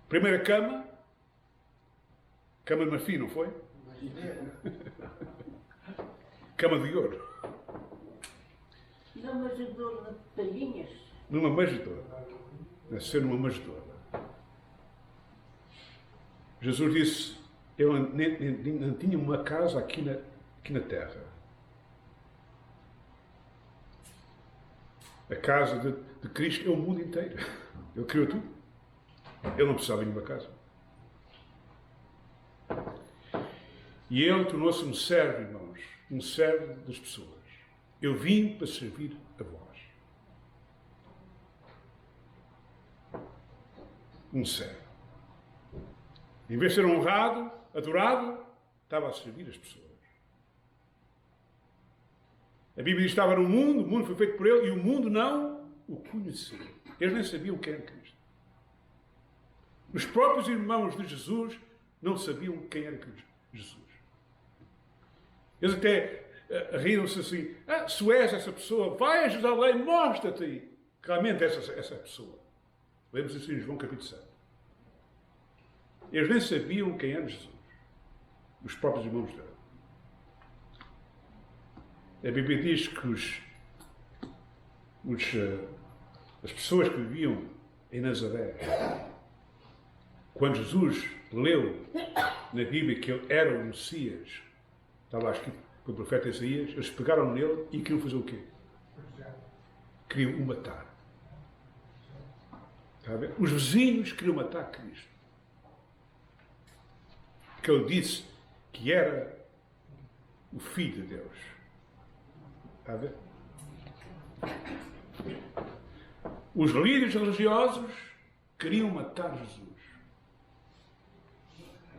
Primeira cama de marfim, não foi? Cama de ouro. Numa manjedoura de palhinhas. Numa manjedoura. Nasceu numa manjedoura. Jesus disse: eu não tinha uma casa aqui na terra. A casa de Cristo é o mundo inteiro. Ele criou tudo. Ele não precisava de nenhuma casa. E ele tornou-se um servo, irmãos. Um servo das pessoas. Eu vim para servir a vós. Um servo. Em vez de ser honrado, adorado, estava a servir as pessoas. A Bíblia diz que estava no mundo, o mundo foi feito por ele e o mundo não o conheceu. Eles nem sabiam quem era Cristo. Os próprios irmãos de Jesus não sabiam quem era Cristo. Jesus. Eles até riram-se assim: se és essa pessoa, vai a Jerusalém, mostra-te aí. Realmente essa pessoa. Lemos assim em João capítulo 7. Eles nem sabiam quem era Jesus. Os próprios irmãos dele. A Bíblia diz que as pessoas que viviam em Nazaré, quando Jesus leu na Bíblia que ele era o Messias, estava lá escrito pelo profeta Isaías, eles pegaram nele e queriam fazer o quê? Queriam o matar. Está a ver? Os vizinhos queriam matar Cristo. Porque ele disse que era o Filho de Deus. Está a ver? Os líderes religiosos queriam matar Jesus.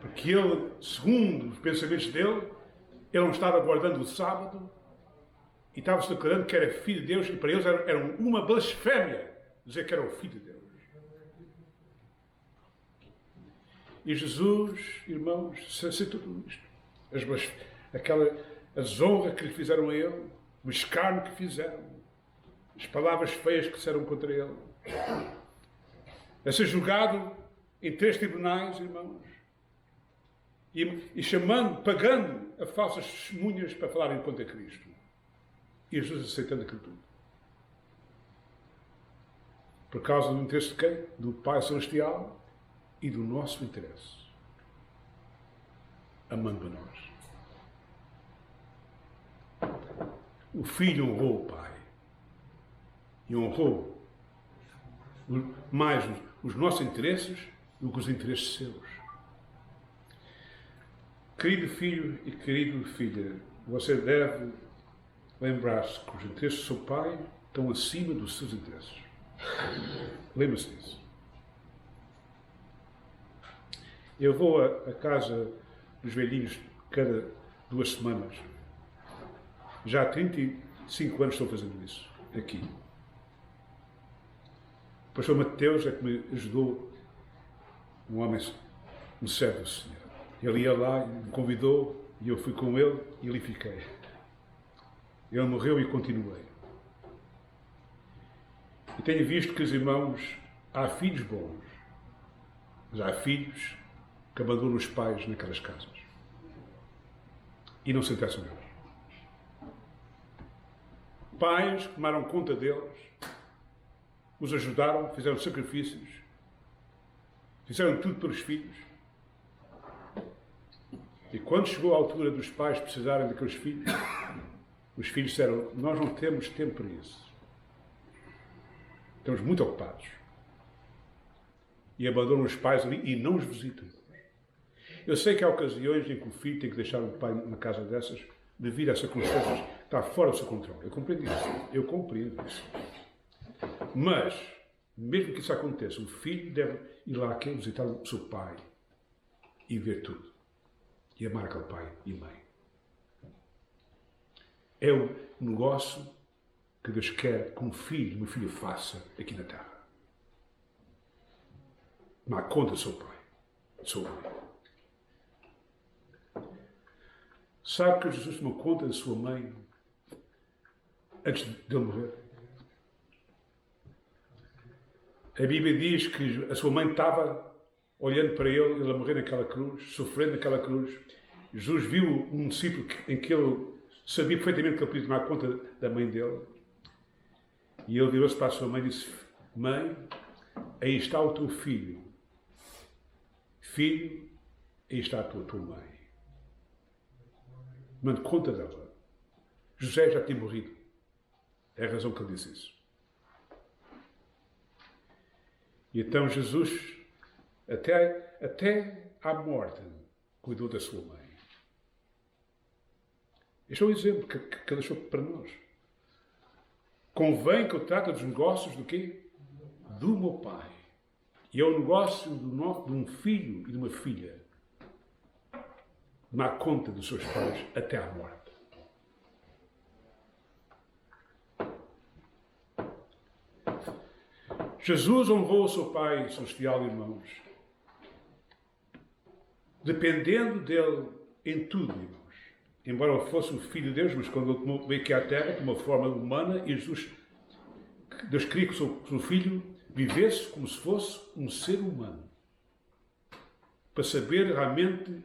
Porque ele, segundo os pensamentos dele, ele não estava guardando o sábado e estava-se declarando que era Filho de Deus, e para eles era uma blasfémia dizer que era o Filho de Deus. E Jesus, irmãos, sem tudo isto, a desonra que lhe fizeram a ele, o escárnio que fizeram, as palavras feias que disseram contra ele, a ser julgado em 3 tribunais, irmãos, e chamando, pagando a falsas testemunhas para falarem contra Cristo. E Jesus aceitando aquilo tudo. Por causa do interesse de quem? Do Pai Celestial e do nosso interesse. Amando a nós. O Filho honrou o Pai. E honrou mais os nossos interesses do que os interesses seus. Querido filho e querido filha, você deve lembrar-se que os interesses do seu pai estão acima dos seus interesses. Lembre-se disso. Eu vou à casa dos velhinhos cada 2 semanas. Já há 35 anos estou fazendo isso, aqui. O pastor Mateus é que me ajudou, um homem, um servo do Senhor. Ele ia lá, me convidou, e eu fui com ele, e ali fiquei. Ele morreu e continuei. E tenho visto que os irmãos, há filhos bons, mas há filhos que abandonam os pais naquelas casas. E não se interessam neles. Pais que tomaram conta deles, os ajudaram, fizeram sacrifícios, fizeram tudo pelos filhos. E quando chegou a altura dos pais precisarem daqueles filhos, os filhos disseram, nós não temos tempo para isso. Estamos muito ocupados. E abandonam os pais ali e não os visitam. Eu sei que há ocasiões em que o filho tem que deixar o pai numa casa dessas devido a circunstâncias que está fora do seu controle. Eu compreendo isso. Eu compreendo isso. Mas, mesmo que isso aconteça, o filho deve ir lá aqui visitar o seu pai e ver tudo. E amar aquele pai e mãe. É o negócio que Deus quer que um filho e uma filha faça aqui na terra. Tomar conta do seu pai, da sua mãe. Sabe que Jesus tomou conta da sua mãe antes de ele morrer? A Bíblia diz que a sua mãe estava olhando para ele a morrer naquela cruz, sofrendo naquela cruz. Jesus viu um discípulo em que ele sabia perfeitamente que ele podia tomar conta da mãe dele. E ele virou-se para a sua mãe e disse, mãe, aí está o teu filho. Filho, aí está a tua mãe. Mande conta dela. José já tinha morrido. É a razão que ele disse isso. E então Jesus, até à morte, cuidou da sua mãe. Este é um exemplo que ele deixou para nós. Convém que eu trate dos negócios do quê? Do meu pai. E é o negócio de um filho e de uma filha. Tomar conta dos seus pais até à morte. Jesus honrou o seu Pai Celestial, irmãos, dependendo dele em tudo, irmãos. Embora ele fosse o Filho de Deus, mas quando ele veio aqui à Terra, de uma forma humana, e Deus queria que o seu Filho vivesse como se fosse um ser humano. Para saber realmente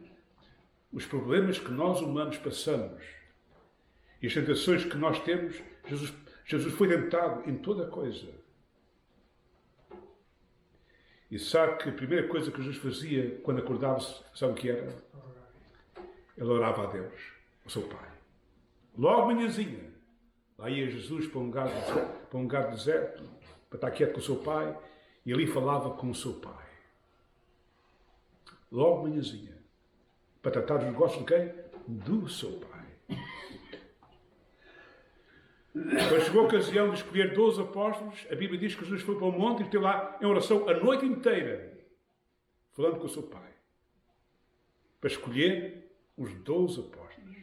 os problemas que nós humanos passamos e as tentações que nós temos. Jesus foi tentado em toda a coisa. E sabe que a primeira coisa que Jesus fazia quando acordava, sabe o que era? Ele orava a Deus, ao seu Pai. Logo manhãzinha, lá ia Jesus para um lugar deserto, para estar quieto com o seu Pai, e ali falava com o seu Pai. Logo manhãzinha, para tratar dos negócios de quem? Do seu Pai. Quando chegou a ocasião de escolher 12 apóstolos, a Bíblia diz que Jesus foi para o monte e esteve lá em oração a noite inteira, falando com o seu Pai, para escolher os 12 apóstolos.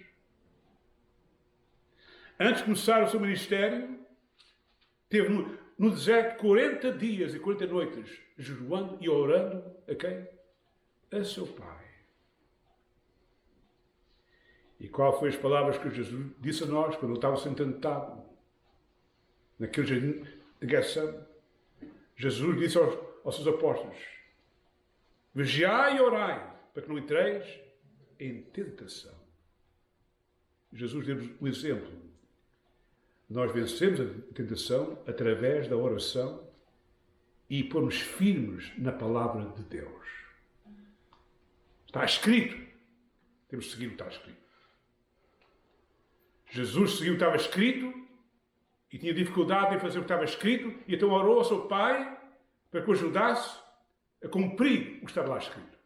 Antes de começar o seu ministério, teve no deserto 40 dias e 40 noites, jejuando e orando a quem? A seu Pai. E qual foi as palavras que Jesus disse a nós quando ele estava sendo tentado? Naquele jardim de Getsemane. Jesus disse aos seus apóstolos: vigiai e orai, para que não entreis em tentação. Jesus deu-nos o exemplo. Nós vencemos a tentação através da oração e pormos firmes na palavra de Deus. Está escrito. Temos de seguir o que está escrito. Jesus seguiu o que estava escrito e tinha dificuldade em fazer o que estava escrito, e então orou ao seu Pai para que o ajudasse a cumprir o que estava lá escrito.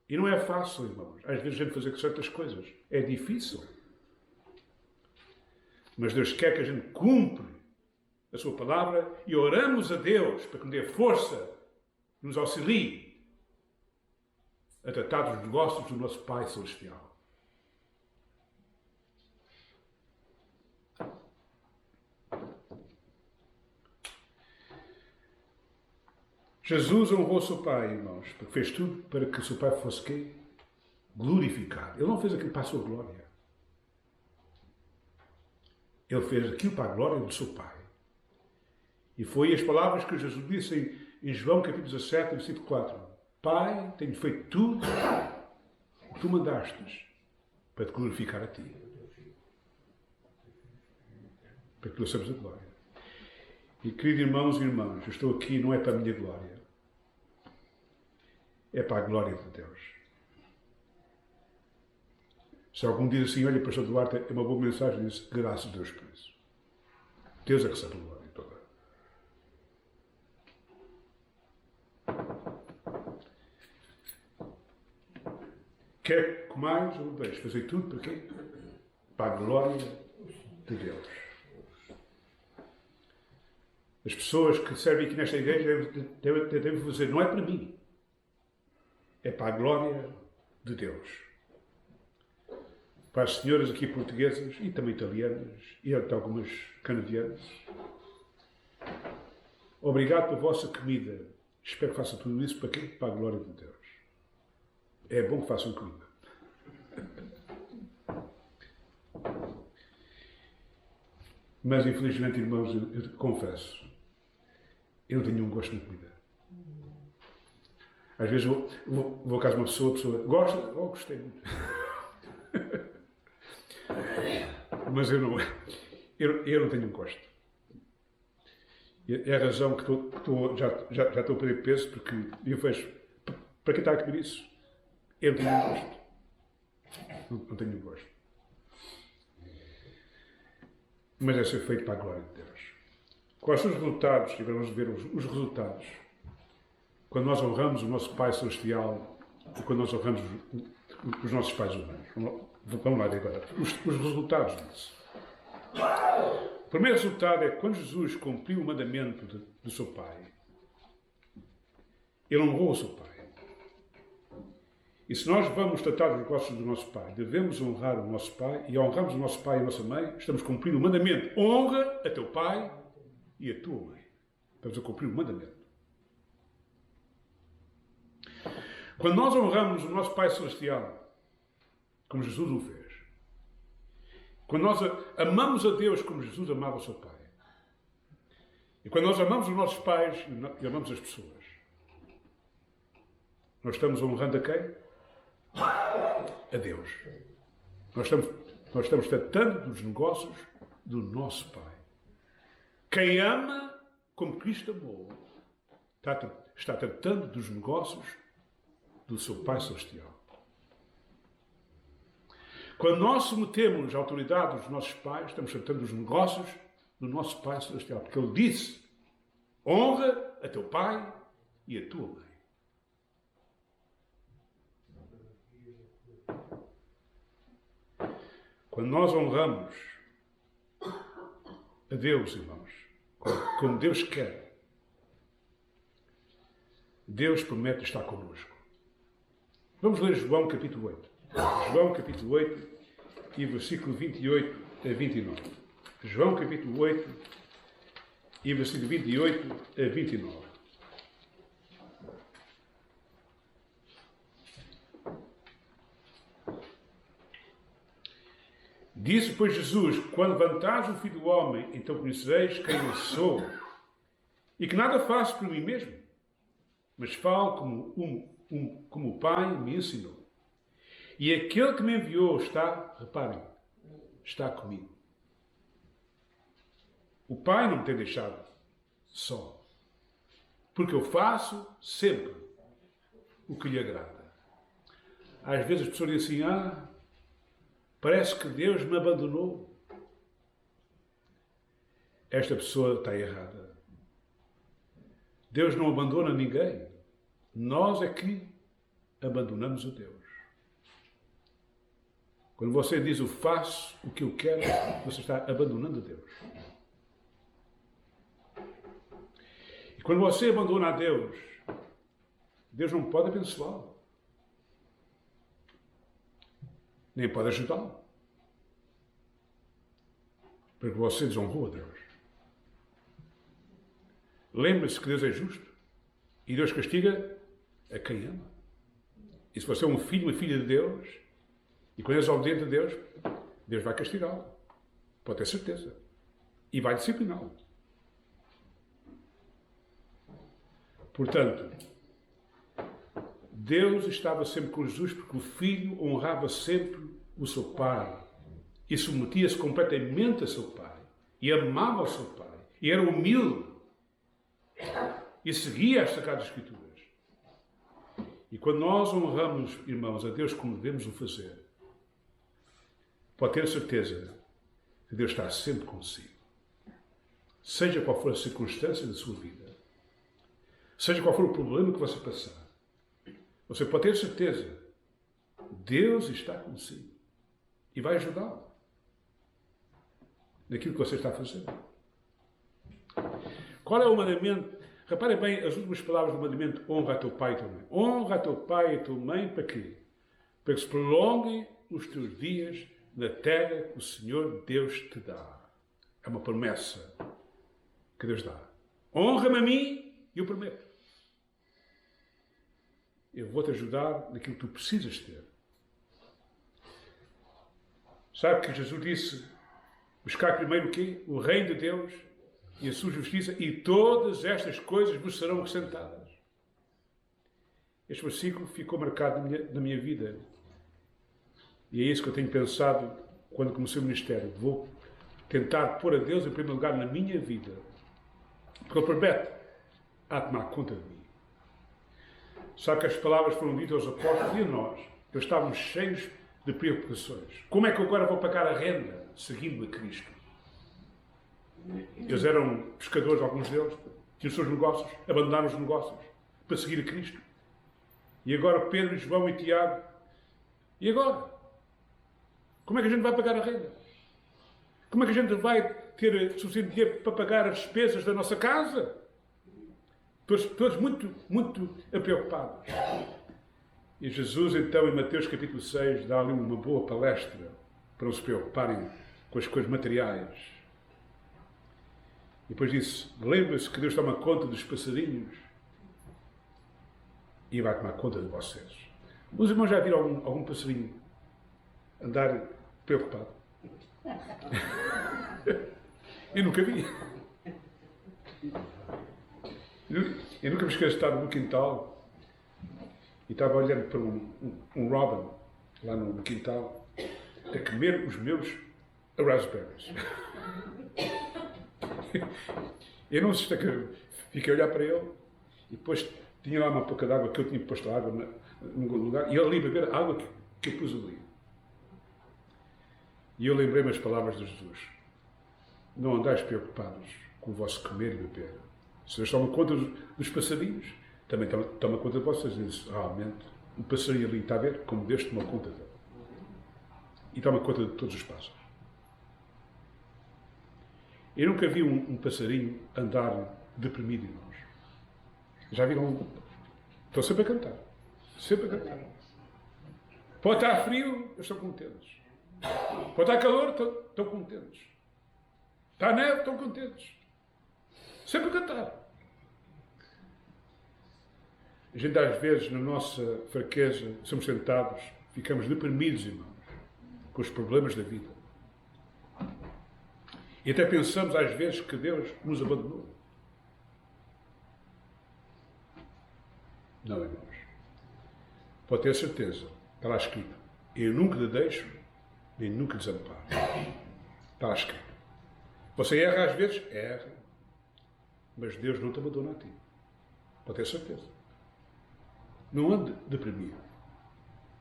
E não é fácil, irmãos. Às vezes a gente fazer certas coisas. É difícil. Mas Deus quer que a gente cumpra a sua palavra e oramos a Deus para que nos dê força, nos auxilie a tratar dos negócios do nosso Pai Celestial. Jesus honrou o seu Pai, irmãos, porque fez tudo para que o seu Pai fosse quê? Glorificado. Ele não fez aquilo para a sua glória. Ele fez aquilo para a glória do seu Pai. E foi as palavras que Jesus disse em João capítulo 17, versículo 4. Pai, tenho feito tudo o que tu mandastes para te glorificar a ti. Para que tu recebas a glória. E, queridos irmãos e irmãs, eu estou aqui não é para a minha glória. É para a glória de Deus. Se algum diz assim, olha, pastor Duarte, é uma boa mensagem, diz, graças a Deus por isso. Deus é que recebe a glória toda. Quer que mais ou deixe fazer tudo para quê? Para a glória de Deus. As pessoas que servem aqui nesta igreja devem fazer, não é para mim, é para a glória de Deus. Para as senhoras aqui portuguesas e também italianas e até algumas canadianas, obrigado pela vossa comida. Espero que façam tudo isso para quê? Para a glória de Deus. É bom que façam comida. Mas infelizmente, irmãos, eu confesso, eu não tenho nenhum gosto na comida. Às vezes vou à casa de uma pessoa, a pessoa gosta? Oh, gostei muito. Mas eu não tenho um gosto. É a razão que já estou a perder peso, porque eu vejo, para quem está a comer isso? Eu não tenho um gosto. Não tenho um gosto. Mas é ser feito para a glória de Deus. Quais são os resultados? E vamos ver os resultados. Quando nós honramos o nosso Pai Celestial e quando nós honramos os nossos pais humanos. Vamos lá agora. Os resultados disso. O primeiro resultado é que quando Jesus cumpriu o mandamento do seu Pai, ele honrou o seu Pai. E se nós vamos tratar dos negócios do nosso Pai, devemos honrar o nosso Pai, e ao honrarmos o nosso Pai e a nossa mãe, estamos cumprindo o mandamento. Honra a teu Pai e a tua mãe. Estamos a cumprir o mandamento. Quando nós honramos o nosso Pai Celestial, como Jesus o fez, quando nós amamos a Deus como Jesus amava o seu Pai, e quando nós amamos os nossos pais e amamos as pessoas, nós estamos honrando a quem? A Deus. Nós estamos tratando dos negócios do nosso Pai. Quem ama como Cristo amou, está tratando dos negócios do seu Pai Celestial. Quando nós submetemos a autoridade dos nossos pais, estamos tratando dos negócios do nosso Pai Celestial. Porque Ele disse, honra a teu pai e a tua mãe. Quando nós honramos a Deus, irmãos, como Deus quer, Deus promete estar connosco. Vamos ler João capítulo 8. João capítulo 8 e versículo 28 a 29. João capítulo 8 e versículo 28 a 29. Disse, pois, Jesus: quando levantares o Filho do Homem, então conhecereis quem eu sou, e que nada faço por mim mesmo, mas falo como o Pai me ensinou. E aquele que me enviou está, reparem, está comigo. O Pai não me tem deixado só, porque eu faço sempre o que lhe agrada. Às vezes as pessoas dizem assim: parece que Deus me abandonou. Esta pessoa está errada. Deus não abandona ninguém. Nós é que abandonamos a Deus. Quando você diz eu faço o que eu quero, você está abandonando a Deus. E quando você abandona a Deus, Deus não pode abençoá-lo. Nem pode ajudá-lo. Porque você desonrou a Deus. Lembre-se que Deus é justo. E Deus castiga a quem ama. E se você é um filho, uma filha de Deus, e quando és obediente a Deus, Deus vai castigá-lo. Pode ter certeza. E vai discipliná-lo. Portanto, Deus estava sempre com Jesus porque o Filho honrava sempre o seu Pai e submetia-se completamente a seu Pai e amava o seu Pai e era humilde e seguia as Sagradas Escrituras. E quando nós honramos, irmãos, a Deus como devemos o fazer, pode ter certeza que Deus está sempre consigo. Seja qual for a circunstância da sua vida, seja qual for o problema que você passar, você pode ter certeza, Deus está consigo e vai ajudá-lo naquilo que você está a fazer. Qual é o mandamento? Reparem bem as últimas palavras do mandamento: honra a teu pai e a tua mãe. Honra a teu pai e a tua mãe para quê? Para que se prolonguem os teus dias na terra que o Senhor Deus te dá. É uma promessa que Deus dá. Honra-me a mim e eu prometo. Eu vou-te ajudar naquilo que tu precisas ter. Sabe que Jesus disse: buscar primeiro o quê? O reino de Deus e a sua justiça, e todas estas coisas vos serão acrescentadas. Este versículo ficou marcado na minha vida. E é isso que eu tenho pensado quando comecei o ministério. Vou tentar pôr a Deus em primeiro lugar na minha vida. Porque Ele promete a tomar conta de mim. Sabe que as palavras foram ditas aos apóstolos e a nós. Eles estavam cheios de preocupações. Como é que eu agora vou pagar a renda seguindo a Cristo? Eles eram pescadores, alguns deles, tinham os seus negócios, abandonaram os negócios para seguir a Cristo. E agora Pedro, João e Tiago. E agora? Como é que a gente vai pagar a renda? Como é que a gente vai ter suficiente dinheiro para pagar as despesas da nossa casa? Todos muito preocupados. E Jesus, então, em Mateus capítulo 6, dá-lhe uma boa palestra para não se preocuparem com as coisas materiais. E depois disse: lembre-se que Deus toma conta dos passarinhos e vai tomar conta de vocês. Os irmãos já viram algum passarinho andar preocupado? Eu nunca vi. Eu nunca me esqueço de estar no quintal e estava olhando para um robin lá no quintal a comer os meus raspberries. Eu não sei que fiquei a olhar para ele e depois tinha lá uma pouca de água que eu tinha posto água num lugar e ele ali beber a água que eu pus ali. E eu lembrei-me as palavras de Jesus: não andais preocupados com o vosso comer e beber. Se Deus toma conta dos passarinhos, também toma conta de vocês. E diz: realmente, um passarinho ali está a ver como Deus toma conta dele. E toma conta de todos os pássaros. Eu nunca vi um passarinho andar deprimido, irmãos. Já viram? Estão sempre a cantar. Sempre a cantar. Pode estar frio, eles estão contentes. Pode estar calor, estão contentes. Está neve, estão contentes. Sempre a cantar. A gente, às vezes, na nossa fraqueza, somos tentados, ficamos deprimidos, irmãos, com os problemas da vida. E até pensamos às vezes que Deus nos abandonou. Não, irmãos. Pode ter certeza, está lá escrito: eu nunca lhe deixo, nem nunca lhe desamparo. Está lá escrito. Você erra às vezes? Erra. Mas Deus não te abandona a ti. Pode ter certeza. Não ande deprimido,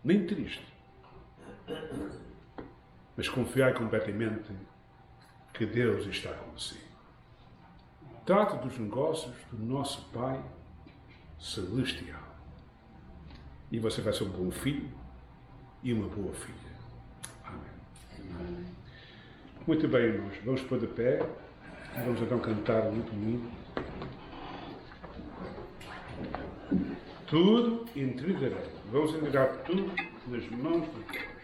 nem triste. Mas confiai completamente que Deus está consigo. Trate dos negócios do nosso Pai Celestial. E você vai ser um bom filho e uma boa filha. Amém. Muito bem, irmãos. Vamos pôr de pé. Vamos então cantar um último hino. Tudo entregarei. Vamos entregar tudo nas mãos de Deus.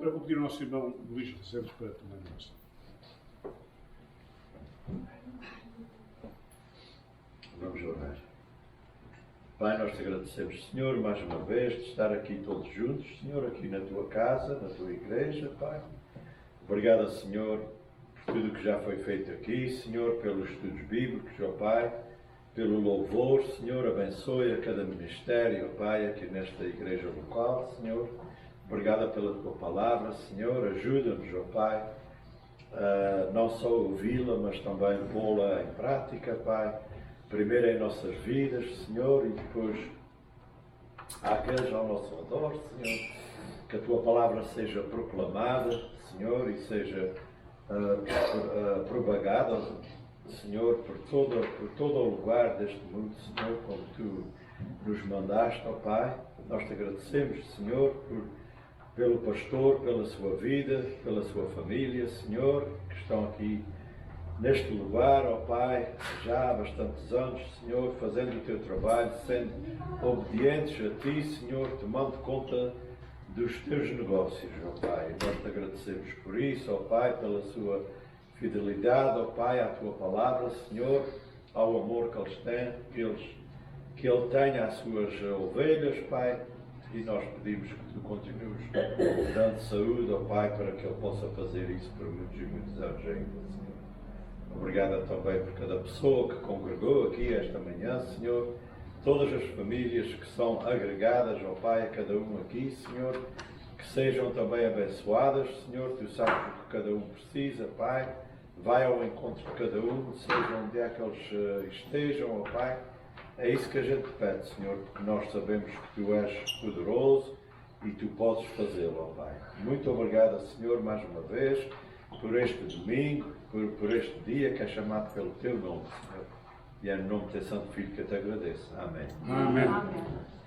Agora vou pedir ao nosso irmão Luís Santos para tomar a nossa. Vamos orar. Pai, nós te agradecemos, Senhor, mais uma vez, de estar aqui todos juntos, Senhor, aqui na tua casa, na tua igreja, Pai. Obrigado, Senhor, por tudo que já foi feito aqui, Senhor, pelos estudos bíblicos, ó Pai, pelo louvor, Senhor, abençoe a cada ministério, ó Pai, aqui nesta igreja local, Senhor. Obrigado pela tua palavra, Senhor, ajuda-nos, ó Pai, a não só ouvi-la, mas também pô-la em prática, Pai. Primeiro em nossas vidas, Senhor, e depois àqueles ao nosso redor, Senhor. Que a tua palavra seja proclamada, Senhor, e seja propagada, Senhor, por todo o lugar deste mundo, Senhor, como tu nos mandaste, ó Pai. Nós te agradecemos, Senhor, pelo pastor, pela sua vida, pela sua família, Senhor, que estão aqui neste lugar, ó Pai, já há bastantes anos, Senhor, fazendo o teu trabalho, sendo obedientes a Ti, Senhor, tomando conta dos teus negócios, ó Pai. Nós te agradecemos por isso, ó Pai, pela sua fidelidade, ó Pai, à Tua palavra, Senhor, ao amor que eles têm, que Ele tenha às suas ovelhas, Pai, e nós pedimos que Tu continues dando saúde, ó Pai, para que Ele possa fazer isso por muitos e muitos anos ainda, Senhor. Obrigado também por cada pessoa que congregou aqui esta manhã, Senhor. Todas as famílias que são agregadas, ó Pai, a cada um aqui, Senhor. Que sejam também abençoadas, Senhor. Tu sabes o que cada um precisa, Pai. Vai ao encontro de cada um, seja onde é que eles estejam, ó Pai. É isso que a gente pede, Senhor, porque nós sabemos que Tu és poderoso e Tu podes fazê-lo, ó Pai. Muito obrigado, Senhor, mais uma vez, por este domingo, por este dia que é chamado pelo Teu nome, Senhor. E é no nome do Teu Santo Filho que eu te agradeço. Amém. Amém. Amém.